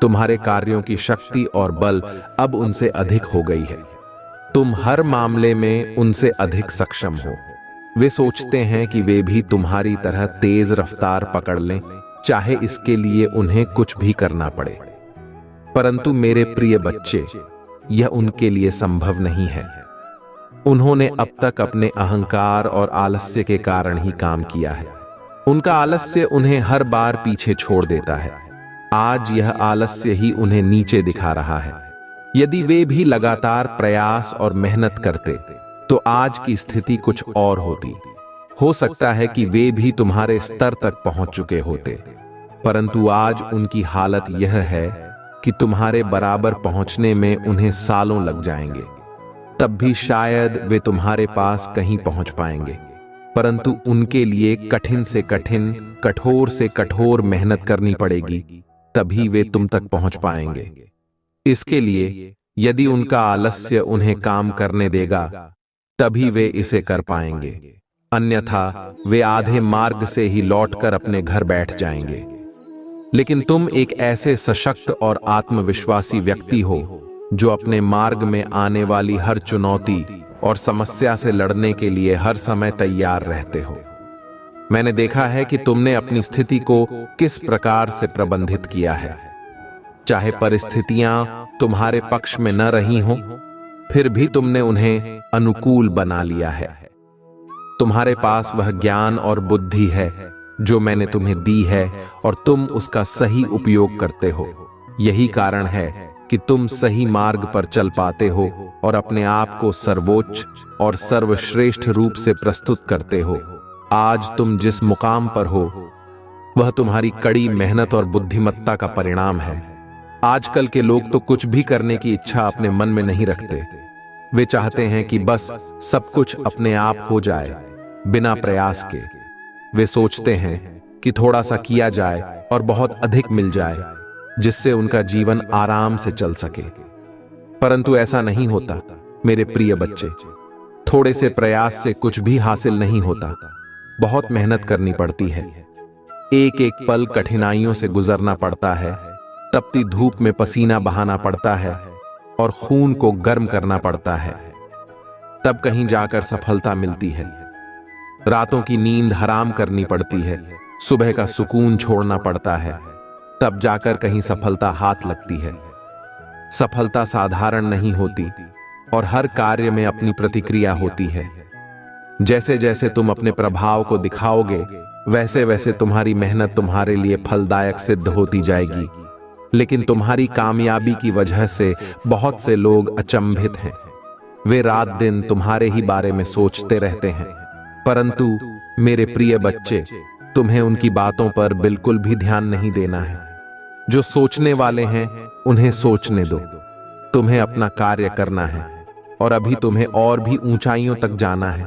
तुम्हारे कार्यों की शक्ति और बल अब उनसे अधिक हो गई है। तुम हर मामले में उनसे अधिक सक्षम हो। वे सोचते हैं कि वे भी तुम्हारी तरह तेज रफ्तार पकड़ लें, चाहे इसके लिए उन्हें कुछ भी करना पड़े। परंतु मेरे प्रिय बच्चे, यह उनके लिए संभव नहीं है। उन्होंने अब तक अपने अहंकार और आलस्य के कारण ही काम किया है। उनका आलस्य उन्हें हर बार पीछे छोड़ देता है। आज यह आलस्य ही उन्हें नीचे दिखा रहा है। यदि वे भी लगातार प्रयास और मेहनत करते तो आज की स्थिति कुछ और होती। हो सकता है कि वे भी तुम्हारे स्तर तक पहुंच चुके होते, परंतु आज उनकी हालत यह है कि तुम्हारे बराबर पहुंचने में उन्हें सालों लग जाएंगे। तब भी शायद वे तुम्हारे पास कहीं पहुंच पाएंगे, परंतु उनके लिए कठिन से कठिन, कठोर से कठोर मेहनत करनी पड़ेगी, तभी वे तुम तक पहुंच पाएंगे। इसके लिए यदि उनका आलस्य उन्हें काम करने देगा, तभी वे इसे कर पाएंगे, अन्यथा वे आधे मार्ग से ही लौटकर अपने घर बैठ जाएंगे। लेकिन तुम एक ऐसे सशक्त और आत्मविश्वासी व्यक्ति हो जो अपने मार्ग में आने वाली हर चुनौती और समस्या से लड़ने के लिए हर समय तैयार रहते हो। मैंने देखा है कि तुमने अपनी स्थिति को किस प्रकार से प्रबंधित किया है। चाहे परिस्थितियां तुम्हारे पक्ष में न रही हों, फिर भी तुमने उन्हें अनुकूल बना लिया है। तुम्हारे पास वह ज्ञान और बुद्धि है जो मैंने तुम्हें दी है और तुम उसका सही उपयोग करते हो। यही कारण है कि तुम सही मार्ग पर चल पाते हो और अपने आप को सर्वोच्च और सर्वश्रेष्ठ रूप से प्रस्तुत करते हो। आज तुम जिस मुकाम पर हो वह तुम्हारी कड़ी मेहनत और बुद्धिमत्ता का परिणाम है। आजकल के लोग तो कुछ भी करने की इच्छा अपने मन में नहीं रखते। वे चाहते हैं कि बस सब कुछ अपने आप हो जाए बिना प्रयास के। वे सोचते हैं कि थोड़ा सा किया जाए और बहुत अधिक मिल जाए, जिससे उनका जीवन आराम से चल सके। परंतु ऐसा नहीं होता मेरे प्रिय बच्चे। थोड़े से प्रयास से कुछ भी हासिल नहीं होता। बहुत मेहनत करनी पड़ती है। एक एक पल कठिनाइयों से गुजरना पड़ता है। तपती धूप में पसीना बहाना पड़ता है और खून को गर्म करना पड़ता है। तब कहीं जाकर सफलता मिलती है। रातों की नींद हराम करनी पड़ती है। सुबह का सुकून छोड़ना पड़ता है। तब जाकर कहीं सफलता हाथ लगती है। सफलता साधारण नहीं होती और हर कार्य में अपनी प्रतिक्रिया होती है। जैसे जैसे तुम अपने प्रभाव को दिखाओगे, वैसे वैसे तुम्हारी मेहनत तुम्हारे लिए फलदायक सिद्ध होती जाएगी। लेकिन तुम्हारी कामयाबी की वजह से बहुत से लोग अचंभित हैं। वे रात दिन तुम्हारे ही बारे में सोचते रहते हैं। परंतु मेरे प्रिय बच्चे, तुम्हें उनकी बातों पर बिल्कुल भी ध्यान नहीं देना है। जो सोचने वाले हैं उन्हें सोचने दो। तुम्हें अपना कार्य करना है और अभी तुम्हें और भी ऊंचाइयों तक जाना है।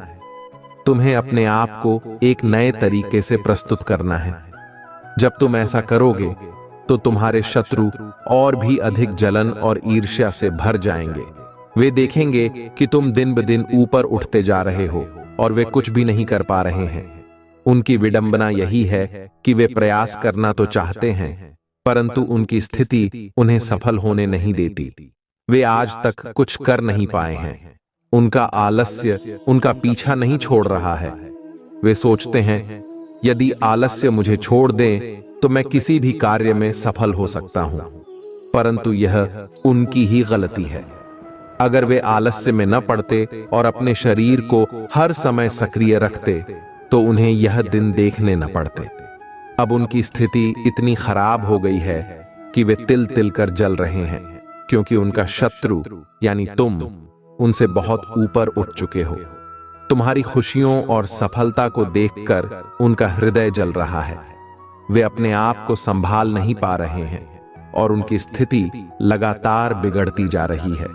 तुम्हें अपने आप को एक नए तरीके से प्रस्तुत करना है। जब तुम ऐसा करोगे तो तुम्हारे शत्रु और भी अधिक जलन और ईर्ष्या से भर जाएंगे। वे देखेंगे कि तुम दिन ब दिन ऊपर उठते जा रहे हो और वे कुछ भी नहीं कर पा रहे हैं। उनकी विडंबना यही है कि वे प्रयास करना तो चाहते हैं, परंतु उनकी स्थिति उन्हें सफल होने नहीं देती। वे आज तक कुछ कर नहीं पाए हैं। उनका आलस्य उनका पीछा नहीं छोड़ रहा है। वे सोचते हैं यदि आलस्य मुझे छोड़ दे तो मैं किसी भी कार्य में सफल हो सकता हूं, परंतु यह उनकी ही गलती है। अगर वे आलस्य में न पड़ते और अपने शरीर को हर समय सक्रिय रखते तो उन्हें यह दिन देखने न पड़ते। अब उनकी स्थिति इतनी खराब हो गई है कि वे तिल तिल कर जल रहे हैं, क्योंकि उनका शत्रु यानी तुम उनसे बहुत ऊपर उठ चुके हो। तुम्हारी खुशियों और सफलता को देखकर उनका हृदय जल रहा है। वे अपने आप को संभाल नहीं पा रहे हैं और उनकी स्थिति लगातार बिगड़ती जा रही है।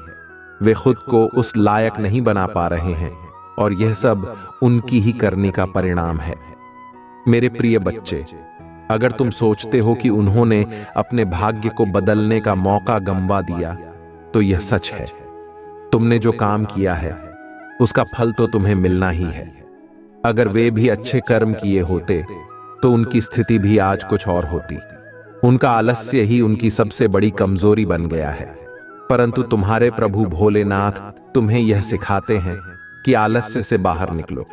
वे खुद को उस लायक नहीं बना पा रहे हैं और यह सब उनकी ही करने का परिणाम है। मेरे प्रिय बच्चे, अगर तुम सोचते हो कि उन्होंने अपने भाग्य को बदलने का मौका गंवा दिया तो यह सच है। तुमने जो काम किया है उसका फल तो तुम्हें मिलना ही है। अगर वे भी अच्छे कर्म किए होते तो उनकी स्थिति भी आज कुछ और होती। उनका आलस्य ही उनकी सबसे बड़ी कमजोरी बन गया है। परंतु तुम्हारे प्रभु भोलेनाथ तुम्हें यह सिखाते हैं कि आलस्य से बाहर निकलो।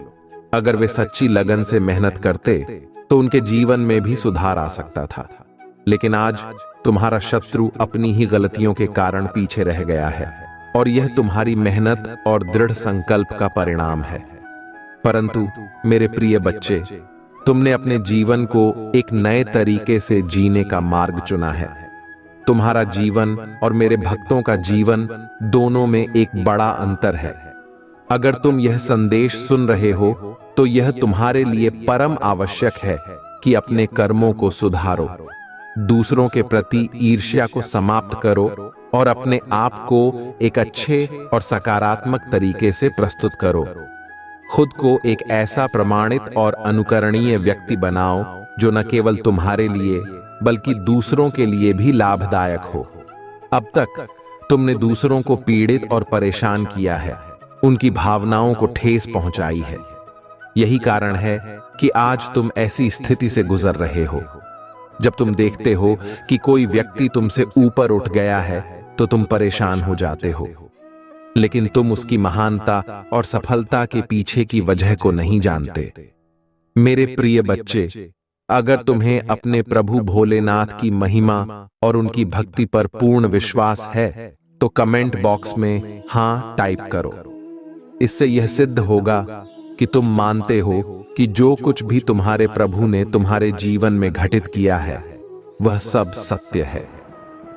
अगर वे सच्ची लगन से मेहनत करते तो उनके जीवन में भी सुधार आ सकता था, लेकिन आज तुम्हारा शत्रु अपनी ही गलतियों के कारण पीछे रह गया है और यह तुम्हारी मेहनत और दृढ़ संकल्प का परिणाम है। परंतु मेरे प्रिय बच्चे, तुमने अपने जीवन को एक नए तरीके से जीने का मार्ग चुना है। तुम्हारा जीवन और मेरे भक्तों का जीवन दोनों में एक बड़ा अंतर है। अगर तुम यह संदेश सुन रहे हो तो यह तुम्हारे लिए परम आवश्यक है कि अपने कर्मों को सुधारो, दूसरों के प्रति ईर्ष्या को समाप्त करो और अपने आप को एक अच्छे और सकारात्मक तरीके से प्रस्तुत करो। खुद को एक ऐसा प्रमाणित और अनुकरणीय व्यक्ति बनाओ जो न केवल तुम्हारे लिए बल्कि दूसरों के लिए भी लाभदायक हो। अब तक तुमने दूसरों को पीड़ित और परेशान किया है, उनकी भावनाओं को ठेस पहुंचाई है। यही कारण है कि आज तुम ऐसी स्थिति से गुजर रहे हो। जब तुम देखते हो कि कोई व्यक्ति तुमसे ऊपर उठ गया है तो तुम परेशान हो जाते हो, लेकिन तुम उसकी महानता और सफलता के पीछे की वजह को नहीं जानते। मेरे प्रिय बच्चे, अगर तुम्हें अपने प्रभु भोलेनाथ की महिमा और उनकी भक्ति पर पूर्ण विश्वास है तो कमेंट बॉक्स में हां टाइप करो। इससे यह सिद्ध होगा कि तुम मानते हो कि जो कुछ भी तुम्हारे प्रभु ने तुम्हारे जीवन में घटित किया है वह सब सत्य है।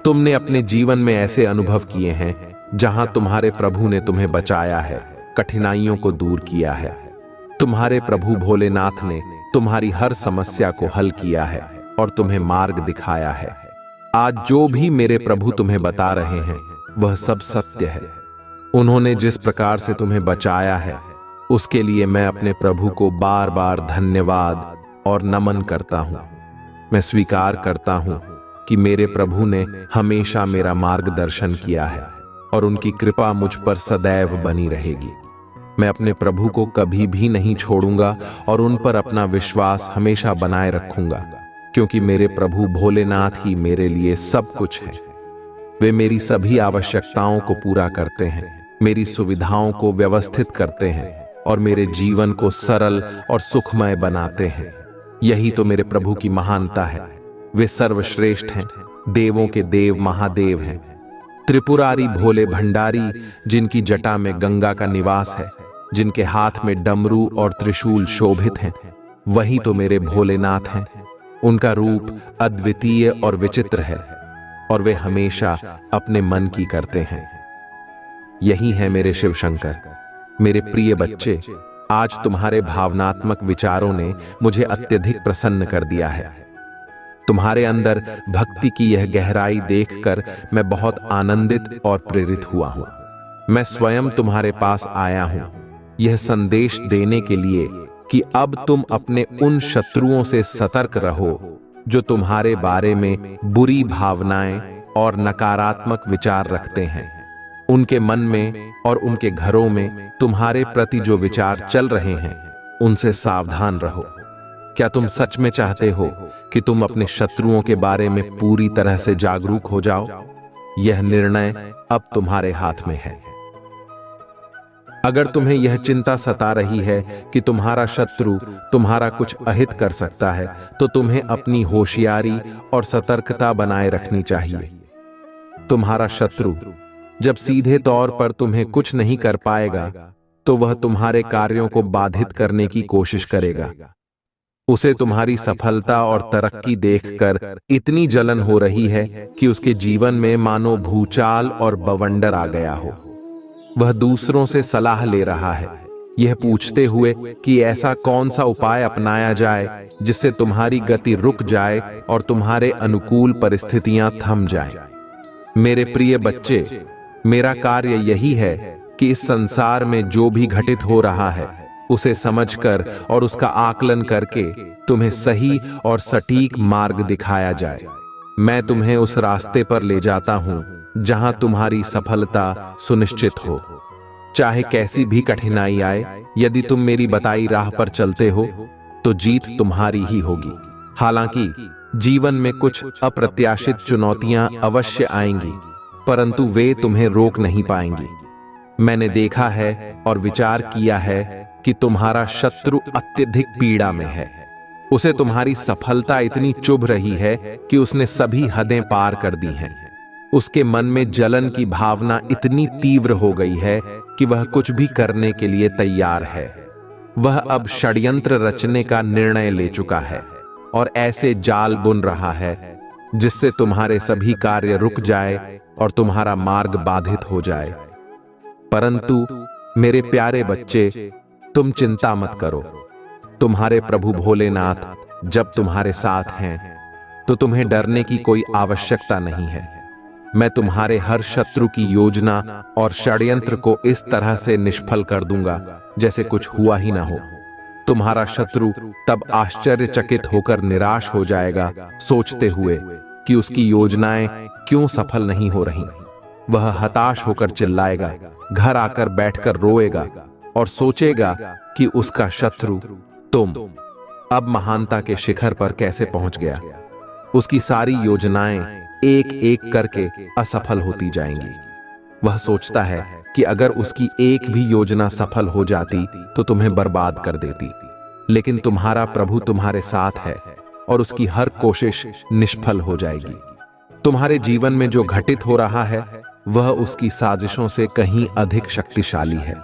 तुमने अपने जीवन में ऐसे अनुभव किए हैं जहां तुम्हारे प्रभु ने तुम्हें बचाया है, कठिनाइयों को दूर किया है। तुम्हारे प्रभु भोलेनाथ ने तुम्हारी हर समस्या को हल किया है और तुम्हें मार्ग दिखाया है। आज जो भी मेरे प्रभु तुम्हें बता रहे हैं वह सब सत्य है। उन्होंने जिस प्रकार से तुम्हें बचाया है उसके लिए मैं अपने प्रभु को बार बार धन्यवाद और नमन करता हूं। मैं स्वीकार करता हूं कि मेरे प्रभु ने हमेशा मेरा मार्गदर्शन किया है और उनकी कृपा मुझ पर सदैव बनी रहेगी। मैं अपने प्रभु को कभी भी नहीं छोड़ूंगा और उन पर अपना विश्वास हमेशा बनाए रखूंगा, क्योंकि मेरे प्रभु भोलेनाथ ही मेरे लिए सब कुछ है। वे मेरी सभी आवश्यकताओं को पूरा करते हैं, मेरी सुविधाओं को व्यवस्थित करते हैं और मेरे जीवन को सरल और सुखमय बनाते हैं। यही तो मेरे प्रभु की महानता है। वे सर्वश्रेष्ठ हैं, देवों के देव महादेव हैं, त्रिपुरारी भोले भंडारी, जिनकी जटा में गंगा का निवास है, जिनके हाथ में डमरू और त्रिशूल शोभित हैं, वही तो मेरे भोलेनाथ हैं। उनका रूप अद्वितीय और विचित्र है और वे हमेशा अपने मन की करते हैं। यही है मेरे शिव शंकर। मेरे प्रिय बच्चे, आज तुम्हारे भावनात्मक विचारों ने मुझे अत्यधिक प्रसन्न कर दिया है। तुम्हारे अंदर भक्ति की यह गहराई देखकर मैं बहुत आनंदित और प्रेरित हुआ हूं। मैं स्वयं तुम्हारे पास आया हूं यह संदेश देने के लिए कि अब तुम अपने उन शत्रुओं से सतर्क रहो जो तुम्हारे बारे में बुरी भावनाएं और नकारात्मक विचार रखते हैं। उनके मन में और उनके घरों में तुम्हारे प्रति जो विचार चल रहे हैं उनसे सावधान रहो। क्या तुम सच में चाहते हो कि तुम अपने शत्रुओं के बारे में पूरी तरह से जागरूक हो जाओ? यह निर्णय अब तुम्हारे हाथ में है। अगर तुम्हें यह चिंता सता रही है कि तुम्हारा शत्रु तुम्हारा कुछ अहित कर सकता है, तो तुम्हें अपनी होशियारी और सतर्कता बनाए रखनी चाहिए। तुम्हारा शत्रु जब सीधे तौर पर तुम्हें कुछ नहीं कर पाएगा, तो वह तुम्हारे कार्यों को बाधित करने की कोशिश करेगा। उसे तुम्हारी सफलता और तरक्की देखकर इतनी जलन हो रही है कि उसके जीवन में मानो भूचाल और बवंडर आ गया हो। वह दूसरों से सलाह ले रहा है, यह पूछते हुए कि ऐसा कौन सा उपाय अपनाया जाए जिससे तुम्हारी गति रुक जाए और तुम्हारे अनुकूल परिस्थितियां थम जाएं। मेरे प्रिय बच्चे, मेरा कार्य यही है कि इस संसार में जो भी घटित हो रहा है उसे समझकर और उसका आकलन करके तुम्हें सही और सटीक मार्ग दिखाया जाए। मैं तुम्हें उस रास्ते पर ले जाता हूं जहां तुम्हारी सफलता सुनिश्चित हो। चाहे कैसी भी कठिनाई आए, यदि तुम मेरी बताई राह पर चलते हो तो जीत तुम्हारी ही होगी। हालांकि जीवन में कुछ अप्रत्याशित चुनौतियां अवश्य आएंगी, परंतु वे तुम्हें रोक नहीं पाएंगी। मैंने देखा है और विचार किया है कि तुम्हारा शत्रु अत्यधिक पीड़ा में है। उसे तुम्हारी सफलता इतनी चुभ रही है कि उसने सभी हदें पार कर दी हैं। उसके मन में जलन की भावना इतनी तीव्र हो गई है कि वह कुछ भी करने के लिए तैयार है। वह अब षड्यंत्र रचने का निर्णय ले चुका है और ऐसे जाल बुन रहा है जिससे तुम्हारे सभी कार्य रुक जाए और तुम्हारा मार्ग बाधित हो जाए। परंतु मेरे प्यारे बच्चे, तुम चिंता मत करो। तुम्हारे प्रभु भोलेनाथ जब तुम्हारे साथ हैं तो तुम्हें डरने की कोई आवश्यकता नहीं है। मैं तुम्हारे हर शत्रु की योजना और षड्यंत्र को इस तरह से निष्फल कर दूंगा जैसे कुछ हुआ ही ना हो। तुम्हारा शत्रु तब आश्चर्यचकित होकर निराश हो जाएगा, सोचते हुए कि उसकी योजनाएं क्यों सफल नहीं हो रही। वह हताश होकर चिल्लाएगा, घर आकर बैठकर रोएगा और सोचेगा कि उसका शत्रु तुम अब महानता के शिखर पर कैसे पहुंच गया। उसकी सारी योजनाएं एक एक करके असफल होती जाएंगी। वह सोचता है कि अगर उसकी एक भी योजना सफल हो जाती तो तुम्हें बर्बाद कर देती, लेकिन तुम्हारा प्रभु तुम्हारे साथ है और उसकी हर कोशिश निष्फल हो जाएगी। तुम्हारे जीवन में जो घटित हो रहा है वह उसकी साजिशों से कहीं अधिक शक्तिशाली है।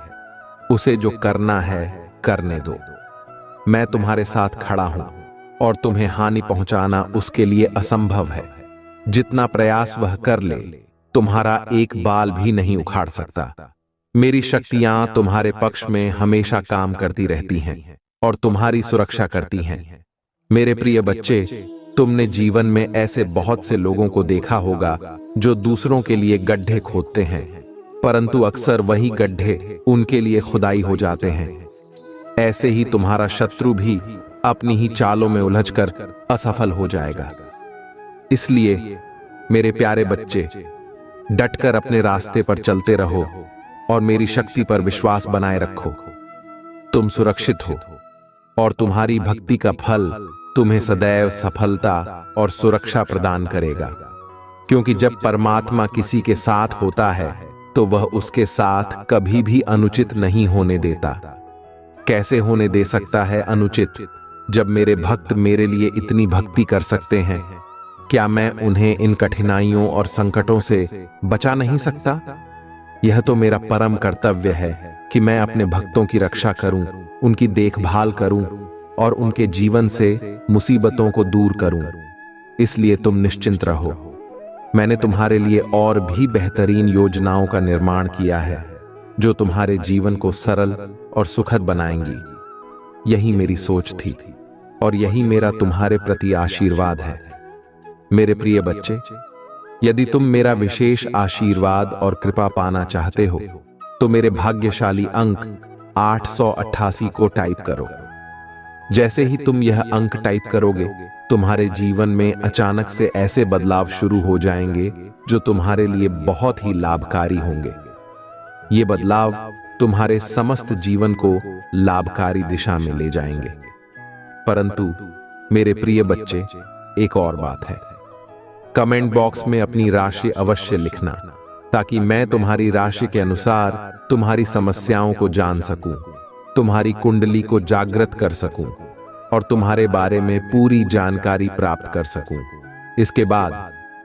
उसे जो करना है करने दो। मैं तुम्हारे साथ खड़ा हूं और तुम्हें हानि पहुंचाना उसके लिए असंभव है। जितना प्रयास वह कर ले, तुम्हारा एक बाल भी नहीं उखाड़ सकता। मेरी शक्तियां तुम्हारे पक्ष में हमेशा काम करती रहती हैं और तुम्हारी सुरक्षा करती हैं। मेरे प्रिय बच्चे, तुमने जीवन में ऐसे बहुत से लोगों को देखा होगा जो दूसरों के लिए गड्ढे खोदते हैं, परंतु अक्सर वही गड्ढे उनके लिए खुदाई हो जाते हैं। ऐसे ही तुम्हारा शत्रु भी अपनी ही चालों में उलझकर असफल हो जाएगा। इसलिए मेरे प्यारे बच्चे, डटकर अपने रास्ते पर चलते रहो और मेरी शक्ति पर विश्वास बनाए रखो। तुम सुरक्षित हो और तुम्हारी भक्ति का फल तुम्हें सदैव सफलता और सुरक्षा प्रदान करेगा, क्योंकि जब परमात्मा किसी के साथ होता है तो वह उसके साथ कभी भी अनुचित नहीं होने देता। कैसे होने दे सकता है अनुचित, जब मेरे भक्त मेरे लिए इतनी भक्ति कर सकते हैं? क्या मैं उन्हें इन कठिनाइयों और संकटों से बचा नहीं सकता? यह तो मेरा परम कर्तव्य है कि मैं अपने भक्तों की रक्षा करूं, उनकी देखभाल करूं और उनके जीवन से मुसीबतों को दूर करूं। इसलिए तुम निश्चिंत रहो। मैंने तुम्हारे लिए और भी बेहतरीन योजनाओं का निर्माण किया है जो तुम्हारे जीवन को सरल और सुखद बनाएंगी। यही मेरी सोच थी और यही मेरा तुम्हारे प्रति आशीर्वाद है। मेरे प्रिय बच्चे, यदि तुम मेरा विशेष आशीर्वाद और कृपा पाना चाहते हो तो मेरे भाग्यशाली अंक 888 को टाइप करो। जैसे ही तुम यह अंक टाइप करोगे, तुम्हारे जीवन में अचानक से ऐसे बदलाव शुरू हो जाएंगे जो तुम्हारे लिए बहुत ही लाभकारी होंगे। ये बदलाव तुम्हारे समस्त जीवन को लाभकारी दिशा में ले जाएंगे। परंतु मेरे प्रिय बच्चे, एक और बात है। कमेंट बॉक्स में अपनी राशि अवश्य लिखना। ताकि मैं तुम्हारी राशि के अनुसार तुम्हारी समस्याओं को जान सकूं, तुम्हारी कुंडली को जागृत कर सकूं और तुम्हारे बारे में पूरी जानकारी प्राप्त कर सकूं। इसके बाद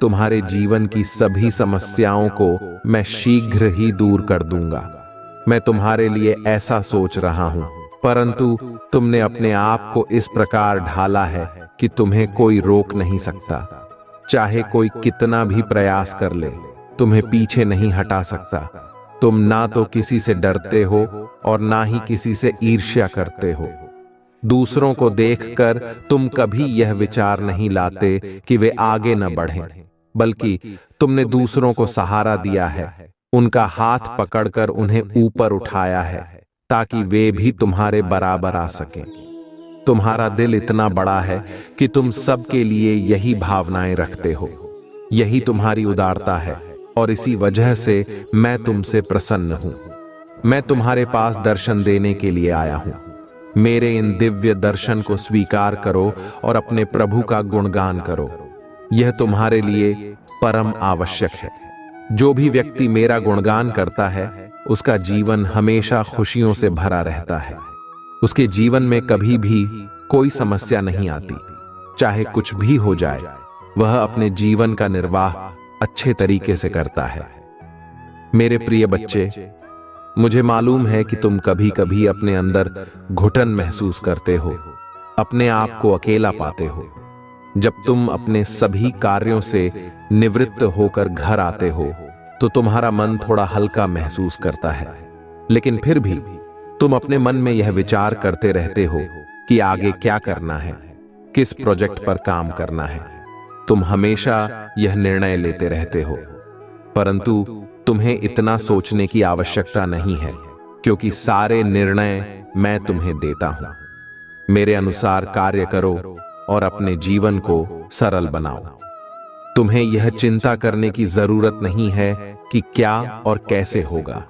तुम्हारे जीवन की सभी समस्याओं को मैं शीघ्र ही दूर कर दूंगा। मैं तुम्हारे लिए ऐसा सोच रहा हूं, परंतु तुमने अपने आप को इस प्रकार ढाला है कि तुम्हें कोई रोक नहीं सकता। चाहे कोई कितना भी प्रयास कर ले, तुम्हें पीछे नहीं हटा सकता। तुम ना तो किसी से डरते हो और ना ही किसी से ईर्ष्या करते हो। दूसरों को देखकर तुम कभी यह विचार नहीं लाते कि वे आगे न बढ़ें, बल्कि तुमने दूसरों को सहारा दिया है, उनका हाथ पकड़कर उन्हें ऊपर उठाया है ताकि वे भी तुम्हारे बराबर आ सकें। तुम्हारा दिल इतना बड़ा है कि तुम सबके लिए यही भावनाएं रखते हो। यही तुम्हारी उदारता है और इसी वजह से मैं तुमसे प्रसन्न हूं। मैं तुम्हारे पास दर्शन देने के लिए आया हूं। मेरे इन दिव्य दर्शन को स्वीकार करो और अपने प्रभु का गुणगान करो। यह तुम्हारे लिए परम आवश्यक है। जो भी व्यक्ति मेरा गुणगान करता है, उसका जीवन हमेशा खुशियों से भरा रहता है। उसके जीवन में कभी भी कोई समस्या नहीं आती। चाहे कुछ भी हो जाए, वह अपने जीवन का निर्वाह अच्छे तरीके से करता है। मेरे प्रिय बच्चे, मुझे मालूम है कि तुम कभी कभी अपने अंदर घुटन महसूस करते हो, अपने आप को अकेला पाते हो। जब तुम अपने सभी कार्यों से निवृत्त होकर घर आते हो तो तुम्हारा मन थोड़ा हल्का महसूस करता है, लेकिन फिर भी तुम अपने मन में यह विचार करते रहते हो कि आगे क्या करना है, किस प्रोजेक्ट पर काम करना है। तुम हमेशा यह निर्णय लेते रहते हो, परंतु तुम्हें इतना सोचने की आवश्यकता नहीं है, क्योंकि सारे निर्णय मैं तुम्हें देता हूं। मेरे अनुसार कार्य करो और अपने जीवन को सरल बनाओ। तुम्हें यह चिंता करने की जरूरत नहीं है कि क्या और कैसे होगा।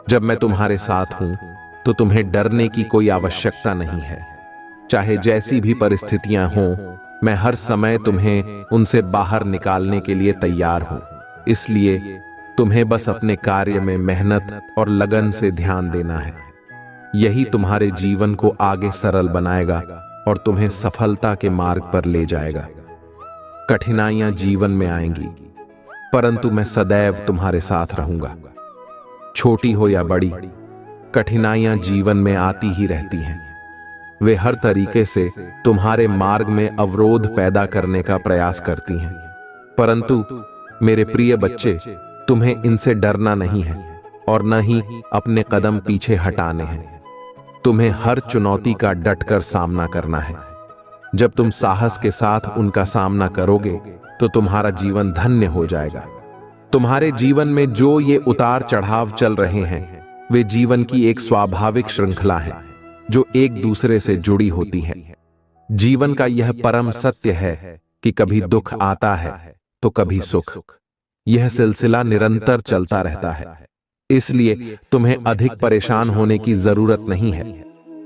जब मैं तुम्हारे साथ हूं तो तुम्हें डरने की कोई आवश्यकता नहीं है। चाहे जैसी भी परिस्थितियां हों, मैं हर समय तुम्हें उनसे बाहर निकालने के लिए तैयार हूं। इसलिए तुम्हें बस अपने कार्य में मेहनत और लगन से ध्यान देना है। यही तुम्हारे जीवन को आगे सरल बनाएगा और तुम्हें सफलता के मार्ग पर ले जाएगा। कठिनाइयां जीवन में आएंगी, परंतु मैं सदैव तुम्हारे साथ रहूंगा। छोटी हो या बड़ी, कठिनाइयां जीवन में आती ही रहती हैं। वे हर तरीके से तुम्हारे मार्ग में अवरोध पैदा करने का प्रयास करती हैं, परंतु मेरे प्रिय बच्चे, तुम्हें इनसे डरना नहीं है और न ही अपने कदम पीछे हटाने हैं। तुम्हें हर चुनौती का डटकर सामना करना है। जब तुम साहस के साथ उनका सामना करोगे तो तुम्हारा जीवन धन्य हो जाएगा। तुम्हारे जीवन में जो ये उतार चढ़ाव चल रहे हैं, वे जीवन की एक स्वाभाविक श्रृंखला है जो एक दूसरे से जुड़ी होती है। जीवन का यह परम सत्य है कि कभी दुख आता है तो कभी सुख। यह सिलसिला निरंतर चलता रहता है, इसलिए तुम्हें अधिक परेशान होने की जरूरत नहीं है।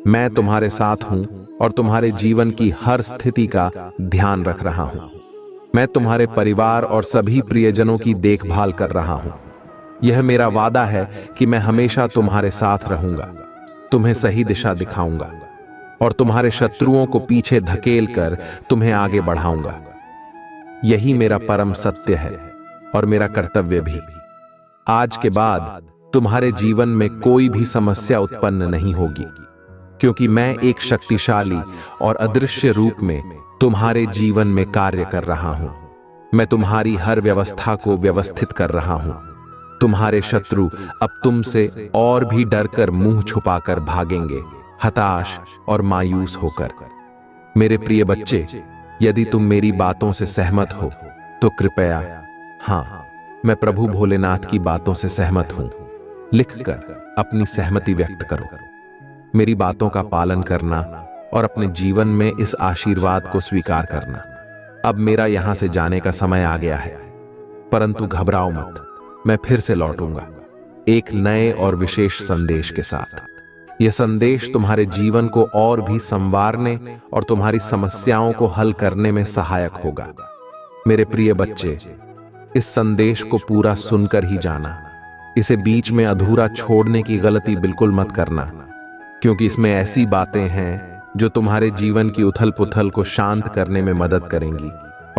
मैं तुम्हारे साथ हूं और तुम्हारे जीवन की हर स्थिति का ध्यान रख रहा हूं। मैं तुम्हारे परिवार और सभी प्रियजनों की देखभाल कर रहा हूं। यह मेरा वादा है कि मैं हमेशा तुम्हारे साथ रहूंगा, तुम्हें सही दिशा दिखाऊंगा और तुम्हारे शत्रुओं को पीछे धकेल कर तुम्हें आगे बढ़ाऊंगा। यही मेरा परम सत्य है और मेरा कर्तव्य भी। आज के बाद तुम्हारे जीवन में कोई भी समस्या उत्पन्न नहीं होगी, क्योंकि मैं एक शक्तिशाली और अदृश्य रूप में तुम्हारे जीवन में कार्य कर रहा हूं। मैं तुम्हारी हर व्यवस्था को व्यवस्थित कर रहा हूं। तुम्हारे शत्रु अब तुमसे और भी डरकर मुंह छुपाकर भागेंगे, हताश और मायूस होकर। मेरे प्रिय बच्चे, यदि तुम मेरी बातों से सहमत हो तो कृपया हाँ, मैं प्रभु भोलेनाथ की बातों से सहमत हूं लिखकर अपनी सहमति व्यक्त करो। मेरी बातों का पालन करना और अपने जीवन में इस आशीर्वाद को स्वीकार करना। अब मेरा यहां से जाने का समय आ गया है, परंतु घबराओ मत, मैं फिर से लौटूंगा एक नए और विशेष संदेश के साथ। यह संदेश तुम्हारे जीवन को और भी संवारने और तुम्हारी समस्याओं को हल करने में सहायक होगा। मेरे प्रिय बच्चे, इस संदेश को पूरा सुनकर ही जाना। इसे बीच में अधूरा छोड़ने की गलती बिल्कुल मत करना, क्योंकि इसमें ऐसी बातें हैं जो तुम्हारे जीवन की उथल पुथल को शांत करने में मदद करेंगी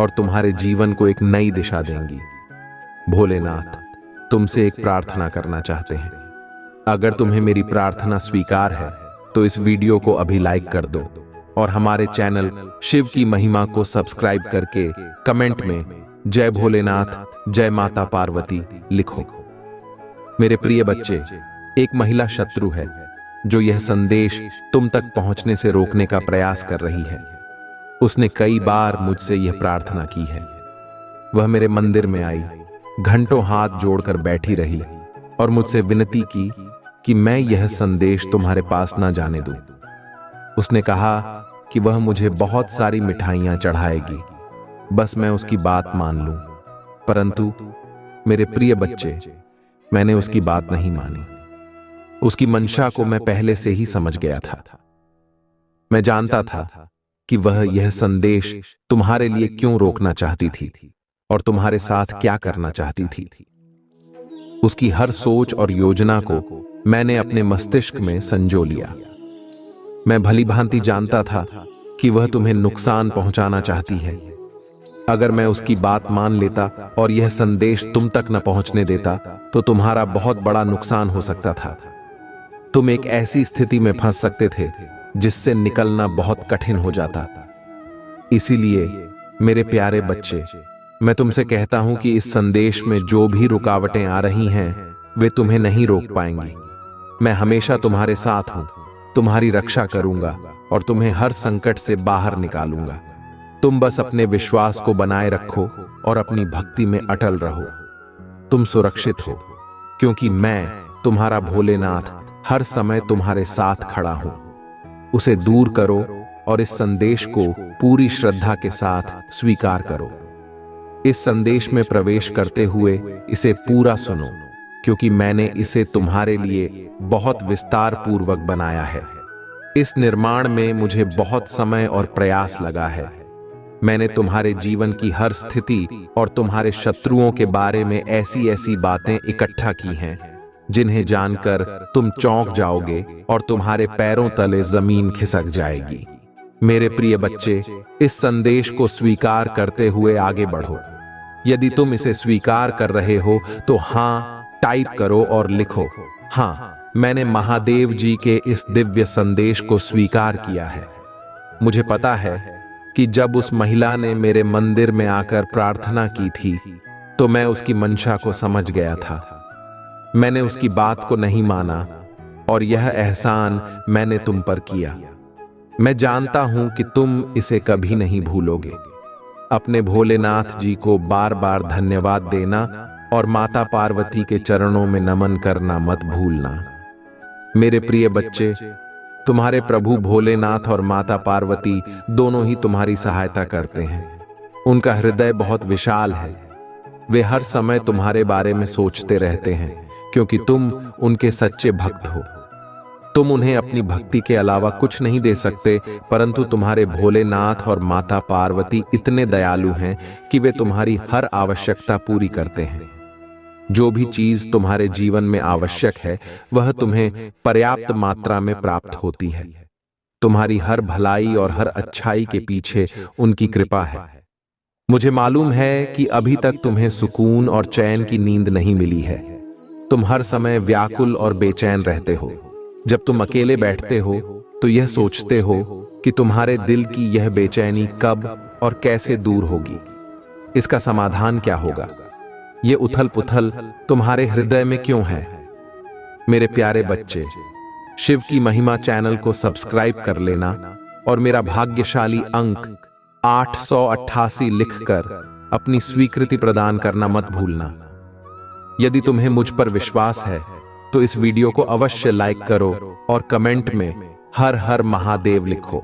और तुम्हारे जीवन को एक नई दिशा देंगी। भोलेनाथ तुमसे एक प्रार्थना करना चाहते हैं। अगर तुम्हें मेरी प्रार्थना स्वीकार है तो इस वीडियो को अभी लाइक कर दो और हमारे चैनल शिव की महिमा को सब्सक्राइब करके कमेंट में जय भोलेनाथ, जय माता पार्वती लिखो। मेरे प्रिय बच्चे, एक महिला शत्रु है जो यह संदेश तुम तक पहुंचने से रोकने का प्रयास कर रही है। उसने कई बार मुझसे यह प्रार्थना की है। वह मेरे मंदिर में आई, घंटों हाथ जोड़कर बैठी रही और मुझसे विनती की कि मैं यह संदेश तुम्हारे पास ना जाने दूं। उसने कहा कि वह मुझे बहुत सारी मिठाइयां चढ़ाएगी, बस मैं उसकी बात मान लूं। परंतु मेरे प्रिय बच्चे, मैंने उसकी बात नहीं मानी। उसकी मंशा को मैं पहले से ही समझ गया था। मैं जानता था कि वह यह संदेश तुम्हारे लिए क्यों रोकना चाहती थी और तुम्हारे साथ क्या करना चाहती थी। उसकी हर सोच और योजना को मैंने अपने मस्तिष्क में संजो लिया। मैं भली भांति जानता था कि वह तुम्हें नुकसान पहुंचाना चाहती है। अगर मैं उसकी बात मान लेता और यह संदेश तुम तक न पहुंचने देता तो तुम्हारा बहुत बड़ा नुकसान हो सकता था। तुम एक ऐसी स्थिति में फंस सकते थे जिससे निकलना बहुत कठिन हो जाता। इसीलिए मेरे प्यारे बच्चे, मैं तुमसे कहता हूं कि इस संदेश में जो भी रुकावटें आ रही हैं वे तुम्हें नहीं रोक पाएंगी। मैं हमेशा तुम्हारे साथ हूं, तुम्हारी रक्षा करूंगा और तुम्हें हर संकट से बाहर निकालूंगा। तुम बस अपने विश्वास को बनाए रखो और अपनी भक्ति में अटल रहो। तुम सुरक्षित हो, क्योंकि मैं तुम्हारा भोलेनाथ हर समय तुम्हारे साथ खड़ा हूं। उसे दूर करो और इस संदेश को पूरी श्रद्धा के साथ स्वीकार करो। इस संदेश में प्रवेश करते हुए इसे पूरा सुनो, क्योंकि मैंने इसे तुम्हारे लिए बहुत विस्तार पूर्वक बनाया है। इस निर्माण में मुझे बहुत समय और प्रयास लगा है। मैंने तुम्हारे जीवन की हर स्थिति और तुम्हारे शत्रुओं के बारे में ऐसी ऐसी बातें इकट्ठा की हैं जिन्हें जानकर तुम चौंक जाओगे और तुम्हारे पैरों तले जमीन खिसक जाएगी। मेरे प्रिय बच्चे, इस संदेश को स्वीकार करते हुए आगे बढ़ो। यदि तुम इसे स्वीकार कर रहे हो तो हाँ टाइप करो और लिखो, हाँ, मैंने महादेव जी के इस दिव्य संदेश को स्वीकार किया है। मुझे पता है कि जब उस महिला ने मेरे मंदिर में आकर प्रार्थना की थी तो मैं उसकी मंशा को समझ गया था। मैंने उसकी बात को नहीं माना और यह एहसान मैंने तुम पर किया। मैं जानता हूं कि तुम इसे कभी नहीं भूलोगे। अपने भोलेनाथ जी को बार बार धन्यवाद देना और माता पार्वती के चरणों में नमन करना मत भूलना। मेरे प्रिय बच्चे, तुम्हारे प्रभु भोलेनाथ और माता पार्वती दोनों ही तुम्हारी सहायता करते हैं। उनका हृदय बहुत विशाल है। वे हर समय तुम्हारे बारे में सोचते रहते हैं, क्योंकि तुम उनके सच्चे भक्त हो। तुम उन्हें अपनी भक्ति के अलावा कुछ नहीं दे सकते, परंतु तुम्हारे भोलेनाथ और माता पार्वती इतने दयालु हैं कि वे तुम्हारी हर आवश्यकता पूरी करते हैं। जो भी चीज तुम्हारे जीवन में आवश्यक है वह तुम्हें पर्याप्त मात्रा में प्राप्त होती है। तुम्हारी हर भलाई और हर अच्छाई के पीछे उनकी कृपा है। मुझे मालूम है कि अभी तक तुम्हें सुकून और चैन की नींद नहीं मिली है। तुम हर समय व्याकुल और बेचैन रहते हो। जब तुम अकेले बैठते हो तो यह सोचते हो कि तुम्हारे दिल की यह बेचैनी कब और कैसे दूर होगी। इसका समाधान क्या होगा? ये उथल पुथल तुम्हारे हृदय में क्यों है? मेरे प्यारे बच्चे, शिव की महिमा चैनल को सब्सक्राइब कर लेना और मेरा भाग्यशाली अंक 888 लिखकर अपनी स्वीकृति प्रदान करना मत भूलना। यदि तुम्हें मुझ पर विश्वास है तो इस वीडियो को अवश्य लाइक करो और कमेंट में हर हर महादेव लिखो।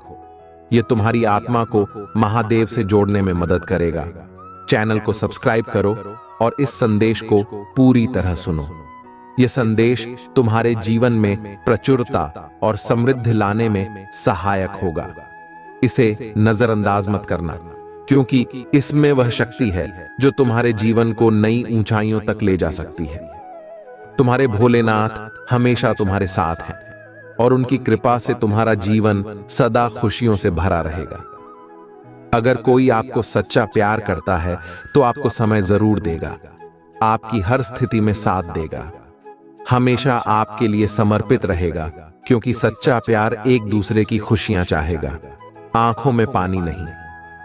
यह तुम्हारी आत्मा को महादेव से जोड़ने में मदद करेगा। चैनल को सब्सक्राइब करो और इस संदेश को पूरी तरह सुनो। यह संदेश तुम्हारे जीवन में प्रचुरता और समृद्धि लाने में सहायक होगा। इसे नजरअंदाज मत करना। क्योंकि इसमें वह शक्ति है जो तुम्हारे जीवन को नई ऊंचाइयों तक ले जा सकती है। तुम्हारे भोलेनाथ हमेशा तुम्हारे साथ हैं और उनकी कृपा से तुम्हारा जीवन सदा खुशियों से भरा रहेगा। अगर कोई आपको सच्चा प्यार करता है तो आपको समय जरूर देगा, आपकी हर स्थिति में साथ देगा, हमेशा आपके लिए समर्पित रहेगा, क्योंकि सच्चा प्यार एक दूसरे की खुशियां चाहेगा, आंखों में पानी नहीं।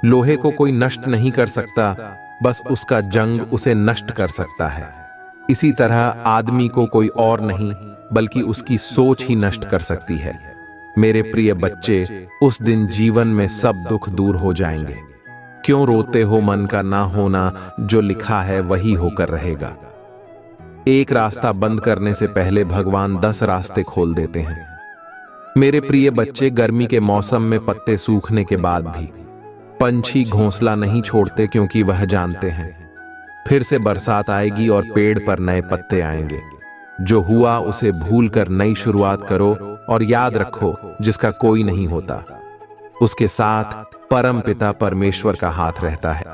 लोहे को कोई नष्ट नहीं कर सकता, बस उसका जंग उसे नष्ट कर सकता है। इसी तरह आदमी को कोई और नहीं बल्कि उसकी सोच ही नष्ट कर सकती है। मेरे प्रिय बच्चे, उस दिन जीवन में सब दुख दूर हो जाएंगे। क्यों रोते हो मन का ना होना, जो लिखा है वही होकर रहेगा। एक रास्ता बंद करने से पहले भगवान 10 रास्ते खोल देते हैं। मेरे प्रिय बच्चे, गर्मी के मौसम में पत्ते सूखने के बाद भी पंछी घोंसला नहीं छोड़ते, क्योंकि वह जानते हैं फिर से बरसात आएगी और पेड़ पर नए पत्ते आएंगे। जो हुआ उसे भूलकर नई शुरुआत करो और याद रखो, जिसका कोई नहीं होता उसके साथ परम पिता परमेश्वर का हाथ रहता है।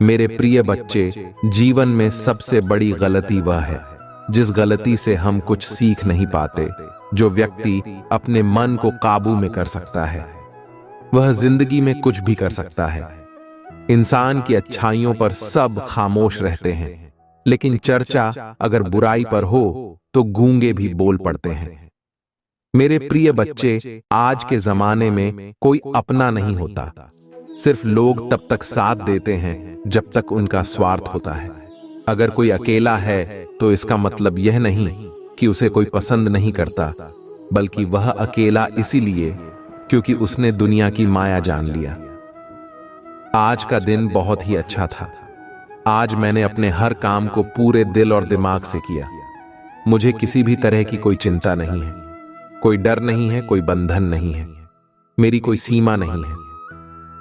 मेरे प्रिय बच्चे, जीवन में सबसे बड़ी गलती वह है जिस गलती से हम कुछ सीख नहीं पाते। जो व्यक्ति अपने मन को काबू में कर सकता है वह जिंदगी में कुछ भी कर सकता है। इंसान की अच्छाइयों पर सब खामोश रहते हैं, लेकिन चर्चा अगर बुराई पर हो तो गूंगे भी बोल पड़ते हैं। मेरे प्रिय बच्चे, आज के जमाने में कोई अपना नहीं होता, सिर्फ लोग तब तक साथ देते हैं जब तक उनका स्वार्थ होता है। अगर कोई अकेला है तो इसका मतलब यह नहीं कि उसे कोई पसंद नहीं करता, बल्कि वह अकेला इसीलिए क्योंकि उसने दुनिया की माया जान लिया। आज का दिन बहुत ही अच्छा था। आज मैंने अपने हर काम को पूरे दिल और दिमाग से किया। मुझे किसी भी तरह की कोई चिंता नहीं है, कोई डर नहीं है, कोई बंधन नहीं है, मेरी कोई सीमा नहीं है।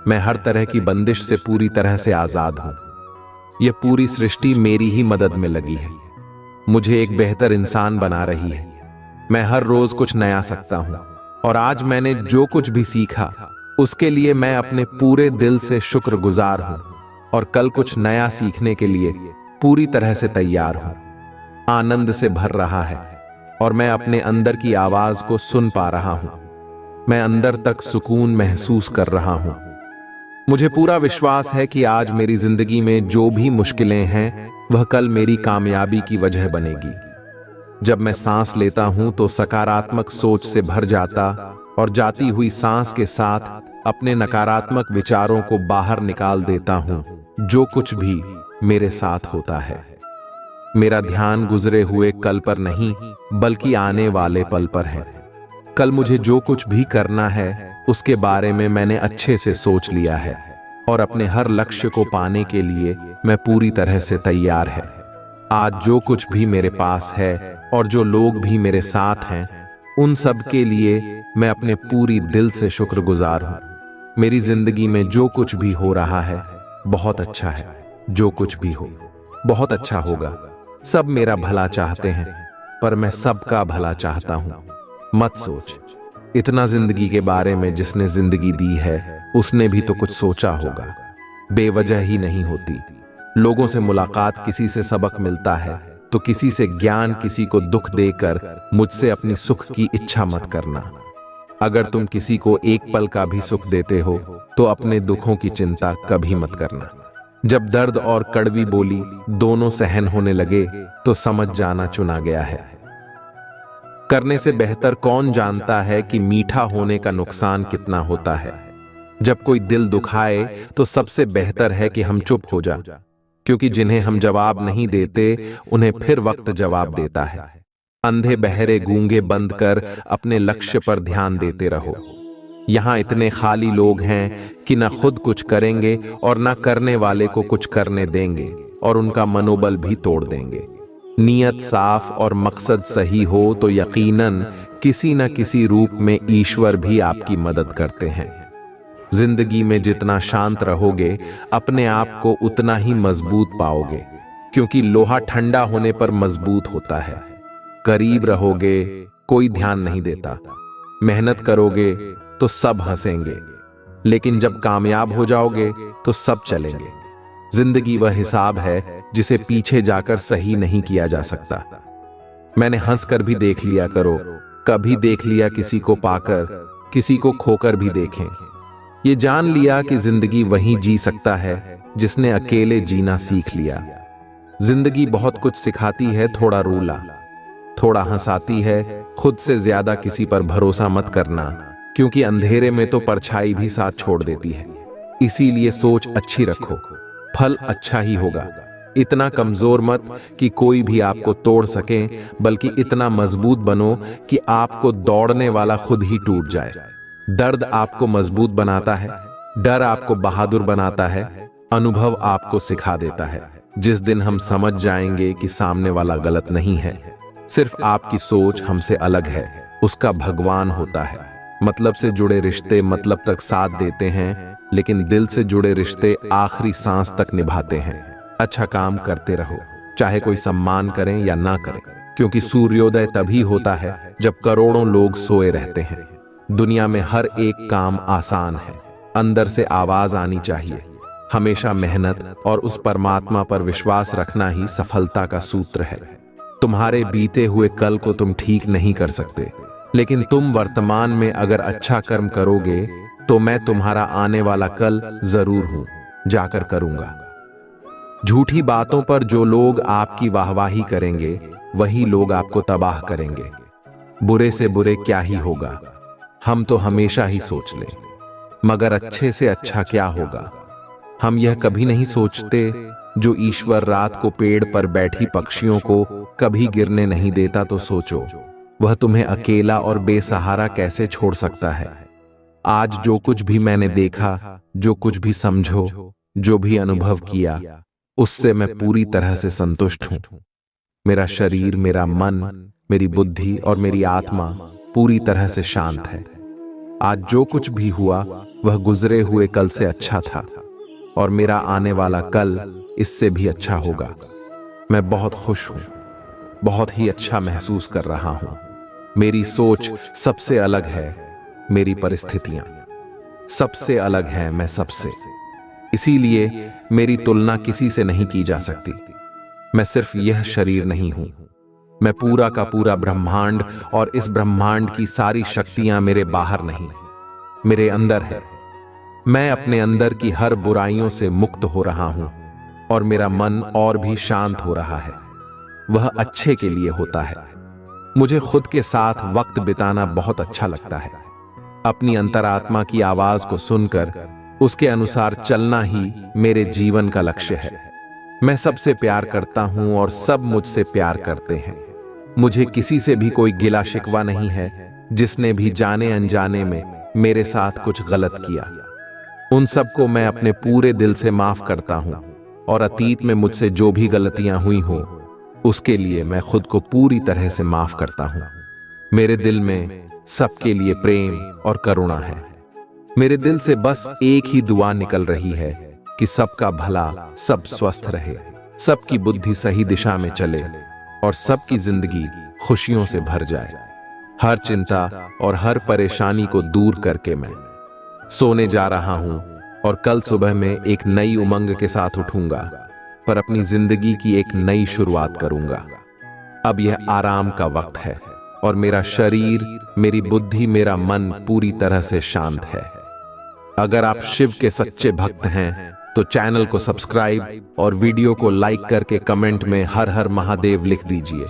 मैं हर तरह की बंदिश से पूरी तरह से आजाद हूं। यह पूरी सृष्टि मेरी ही मदद में लगी है, मुझे एक बेहतर इंसान बना रही है। मैं हर रोज कुछ नया सीखता हूं और आज मैंने जो कुछ भी सीखा उसके लिए मैं अपने पूरे दिल से शुक्रगुजार हूं और कल कुछ नया सीखने के लिए पूरी तरह से तैयार हूं। आनंद से भर रहा है और मैं अपने अंदर की आवाज को सुन पा रहा हूं। मैं अंदर तक सुकून महसूस कर रहा हूं। मुझे पूरा विश्वास है कि आज मेरी जिंदगी में जो भी मुश्किलें हैं वह कल मेरी कामयाबी की वजह बनेगी। जब मैं सांस लेता हूं तो सकारात्मक सोच से भर जाता और जाती हुई सांस के साथ अपने नकारात्मक विचारों को बाहर निकाल देता हूं। जो कुछ भी मेरे साथ होता है, मेरा ध्यान गुजरे हुए कल पर नहीं बल्कि आने वाले पल पर है। कल मुझे जो कुछ भी करना है उसके बारे में मैंने अच्छे से सोच लिया है और अपने हर लक्ष्य को पाने के लिए मैं पूरी तरह से तैयार है। आज जो कुछ भी मेरे पास है और जो लोग भी मेरे साथ हैं, उन सब के लिए मैं अपने पूरी दिल से शुक्रगुजार हूं। मेरी जिंदगी में जो कुछ भी हो रहा है बहुत अच्छा है। जो कुछ भी हो बहुत अच्छा होगा। सब मेरा भला चाहते हैं, पर मैं सबका भला चाहता हूं। मत सोच इतना जिंदगी के बारे में। जिसने जिंदगी दी है उसने भी तो कुछ सोचा होगा। बेवजह ही नहीं होती। लोगों से मुलाकात, किसी से सबक मिलता है तो किसी से ज्ञान, किसी को दुख देकर मुझसे अपनी सुख की इच्छा मत करना। अगर तुम किसी को एक पल का भी सुख देते हो तो अपने दुखों की चिंता कभी मत करना। जब दर्द और कड़वी बोली दोनों सहन होने लगे तो समझ जाना चुना गया है। करने से बेहतर कौन जानता है कि मीठा होने का नुकसान कितना होता है। जब कोई दिल दुखाए तो सबसे बेहतर है कि हम चुप हो जाएं, क्योंकि जिन्हें हम जवाब नहीं देते उन्हें फिर वक्त जवाब देता है। अंधे बहरे गूंगे बंद कर अपने लक्ष्य पर ध्यान देते रहो। यहां इतने खाली लोग हैं कि न खुद कुछ करेंगे और न करने वाले को कुछ करने देंगे और उनका मनोबल भी तोड़ देंगे। नियत साफ और मकसद सही हो तो यकीनन किसी न किसी रूप में ईश्वर भी आपकी मदद करते हैं। जिंदगी में जितना शांत रहोगे अपने आप को उतना ही मजबूत पाओगे, क्योंकि लोहा ठंडा होने पर मजबूत होता है। करीब रहोगे कोई ध्यान नहीं देता, मेहनत करोगे तो सब हंसेंगे, लेकिन जब कामयाब हो जाओगे तो सब चलेंगे। जिंदगी वह हिसाब है जिसे पीछे जाकर सही नहीं किया जा सकता। मैंने हंसकर भी देख लिया करो, कभी देख लिया किसी को पाकर, किसी को खोकर भी देखें। ये जान लिया कि जिंदगी वही जी सकता है जिसने अकेले जीना सीख लिया। जिंदगी बहुत कुछ सिखाती है, थोड़ा रूला, थोड़ा हंसाती है। खुद से ज्यादा किसी पर भरोसा मत करना, क्योंकि अंधेरे में तो परछाई भी साथ छोड़ देती है। इसीलिए सोच अच्छी रखो, फल अच्छा ही होगा। इतना कमजोर मत कि कोई भी आपको तोड़ सके, बल्कि इतना मजबूत बनो कि आपको दौड़ने वाला खुद ही टूट जाए। दर्द आपको मजबूत बनाता है, डर आपको बहादुर बनाता है, अनुभव आपको सिखा देता है। जिस दिन हम समझ जाएंगे कि सामने वाला गलत नहीं है, सिर्फ आपकी सोच हमसे अलग है, उसका भगवान होता है। मतलब से जुड़े रिश्ते मतलब तक साथ देते हैं, लेकिन दिल से जुड़े रिश्ते आखिरी सांस तक निभाते हैं। अच्छा काम करते रहो, चाहे कोई सम्मान करें या ना करें, क्योंकि सूर्योदय तभी होता है जब करोड़ों लोग सोए रहते हैं। दुनिया में हर एक काम आसान है, अंदर से आवाज आनी चाहिए। हमेशा मेहनत और उस परमात्मा पर विश्वास रखना ही सफलता का सूत्र है। तुम्हारे बीते हुए कल को तुम ठीक नहीं कर सकते, लेकिन तुम वर्तमान में अगर अच्छा कर्म करोगे तो मैं तुम्हारा आने वाला कल जरूर हूं, जाकर करूंगा। झूठी बातों पर जो लोग आपकी वाहवाही करेंगे, वही लोग आपको तबाह करेंगे। बुरे से बुरे क्या ही होगा, हम तो हमेशा ही सोच लें, मगर अच्छे से अच्छा क्या होगा। हम यह कभी नहीं सोचते, जो ईश्वर रात को पेड़ पर बैठी पक्षियों को कभी गिरने नहीं देता, तो सोचो वह तुम्हें अकेला और बेसहारा कैसे छोड़ सकता है। आज जो कुछ भी मैंने देखा, जो कुछ भी समझो, जो भी अनुभव किया, उससे मैं पूरी तरह से संतुष्ट हूं। मेरा शरीर, मेरा मन, मेरी बुद्धि और मेरी आत्मा पूरी तरह से शांत है। आज जो कुछ भी हुआ वह गुजरे हुए कल से अच्छा था, और मेरा आने वाला कल इससे भी अच्छा होगा। मैं बहुत खुश हूं, बहुत ही अच्छा महसूस कर रहा हूं। मेरी सोच सबसे अलग है, मेरी परिस्थितियां सबसे अलग हैं मैं सबसे। इसीलिए मेरी तुलना किसी से नहीं की जा सकती। मैं सिर्फ यह शरीर नहीं हूं, मैं पूरा का पूरा ब्रह्मांड, और इस ब्रह्मांड की सारी शक्तियां मेरे बाहर नहीं, मेरे अंदर है। मैं अपने अंदर की हर बुराइयों से मुक्त हो रहा हूं, और मेरा मन और भी शांत हो रहा है। वह अच्छे के लिए होता है। मुझे खुद के साथ वक्त बिताना बहुत अच्छा लगता है। अपनी अंतरात्मा की आवाज को सुनकर उसके अनुसार चलना ही मेरे जीवन का लक्ष्य है। मैं सबसे प्यार करता हूं और सब मुझसे प्यार करते हैं। मुझे किसी से भी कोई गिला शिकवा नहीं है, जिसने भी जाने अनजाने में मेरे साथ कुछ गलत किया। उन सबको मैं अपने पूरे दिल से माफ करता हूं, और अतीत में मुझसे जो भी गलतियां हुई हो, उसके लिए मैं खुद को पूरी तरह से माफ करता हूं। मेरे दिल में सबके लिए प्रेम और करुणा है। मेरे दिल से बस एक ही दुआ निकल रही है कि सबका भला, सब स्वस्थ रहे, सबकी बुद्धि सही दिशा में चले, और सबकी जिंदगी खुशियों से भर जाए। हर चिंता और हर परेशानी को दूर करके मैं सोने जा रहा हूं, और कल सुबह में एक नई उमंग के साथ उठूंगा, पर अपनी जिंदगी की एक नई शुरुआत करूंगा। अब यह आराम का वक्त है, और मेरा शरीर, मेरी बुद्धि, मेरा मन पूरी तरह से शांत है। अगर आप शिव के सच्चे भक्त हैं तो चैनल को सब्सक्राइब और वीडियो को लाइक करके कमेंट में हर हर महादेव लिख दीजिए।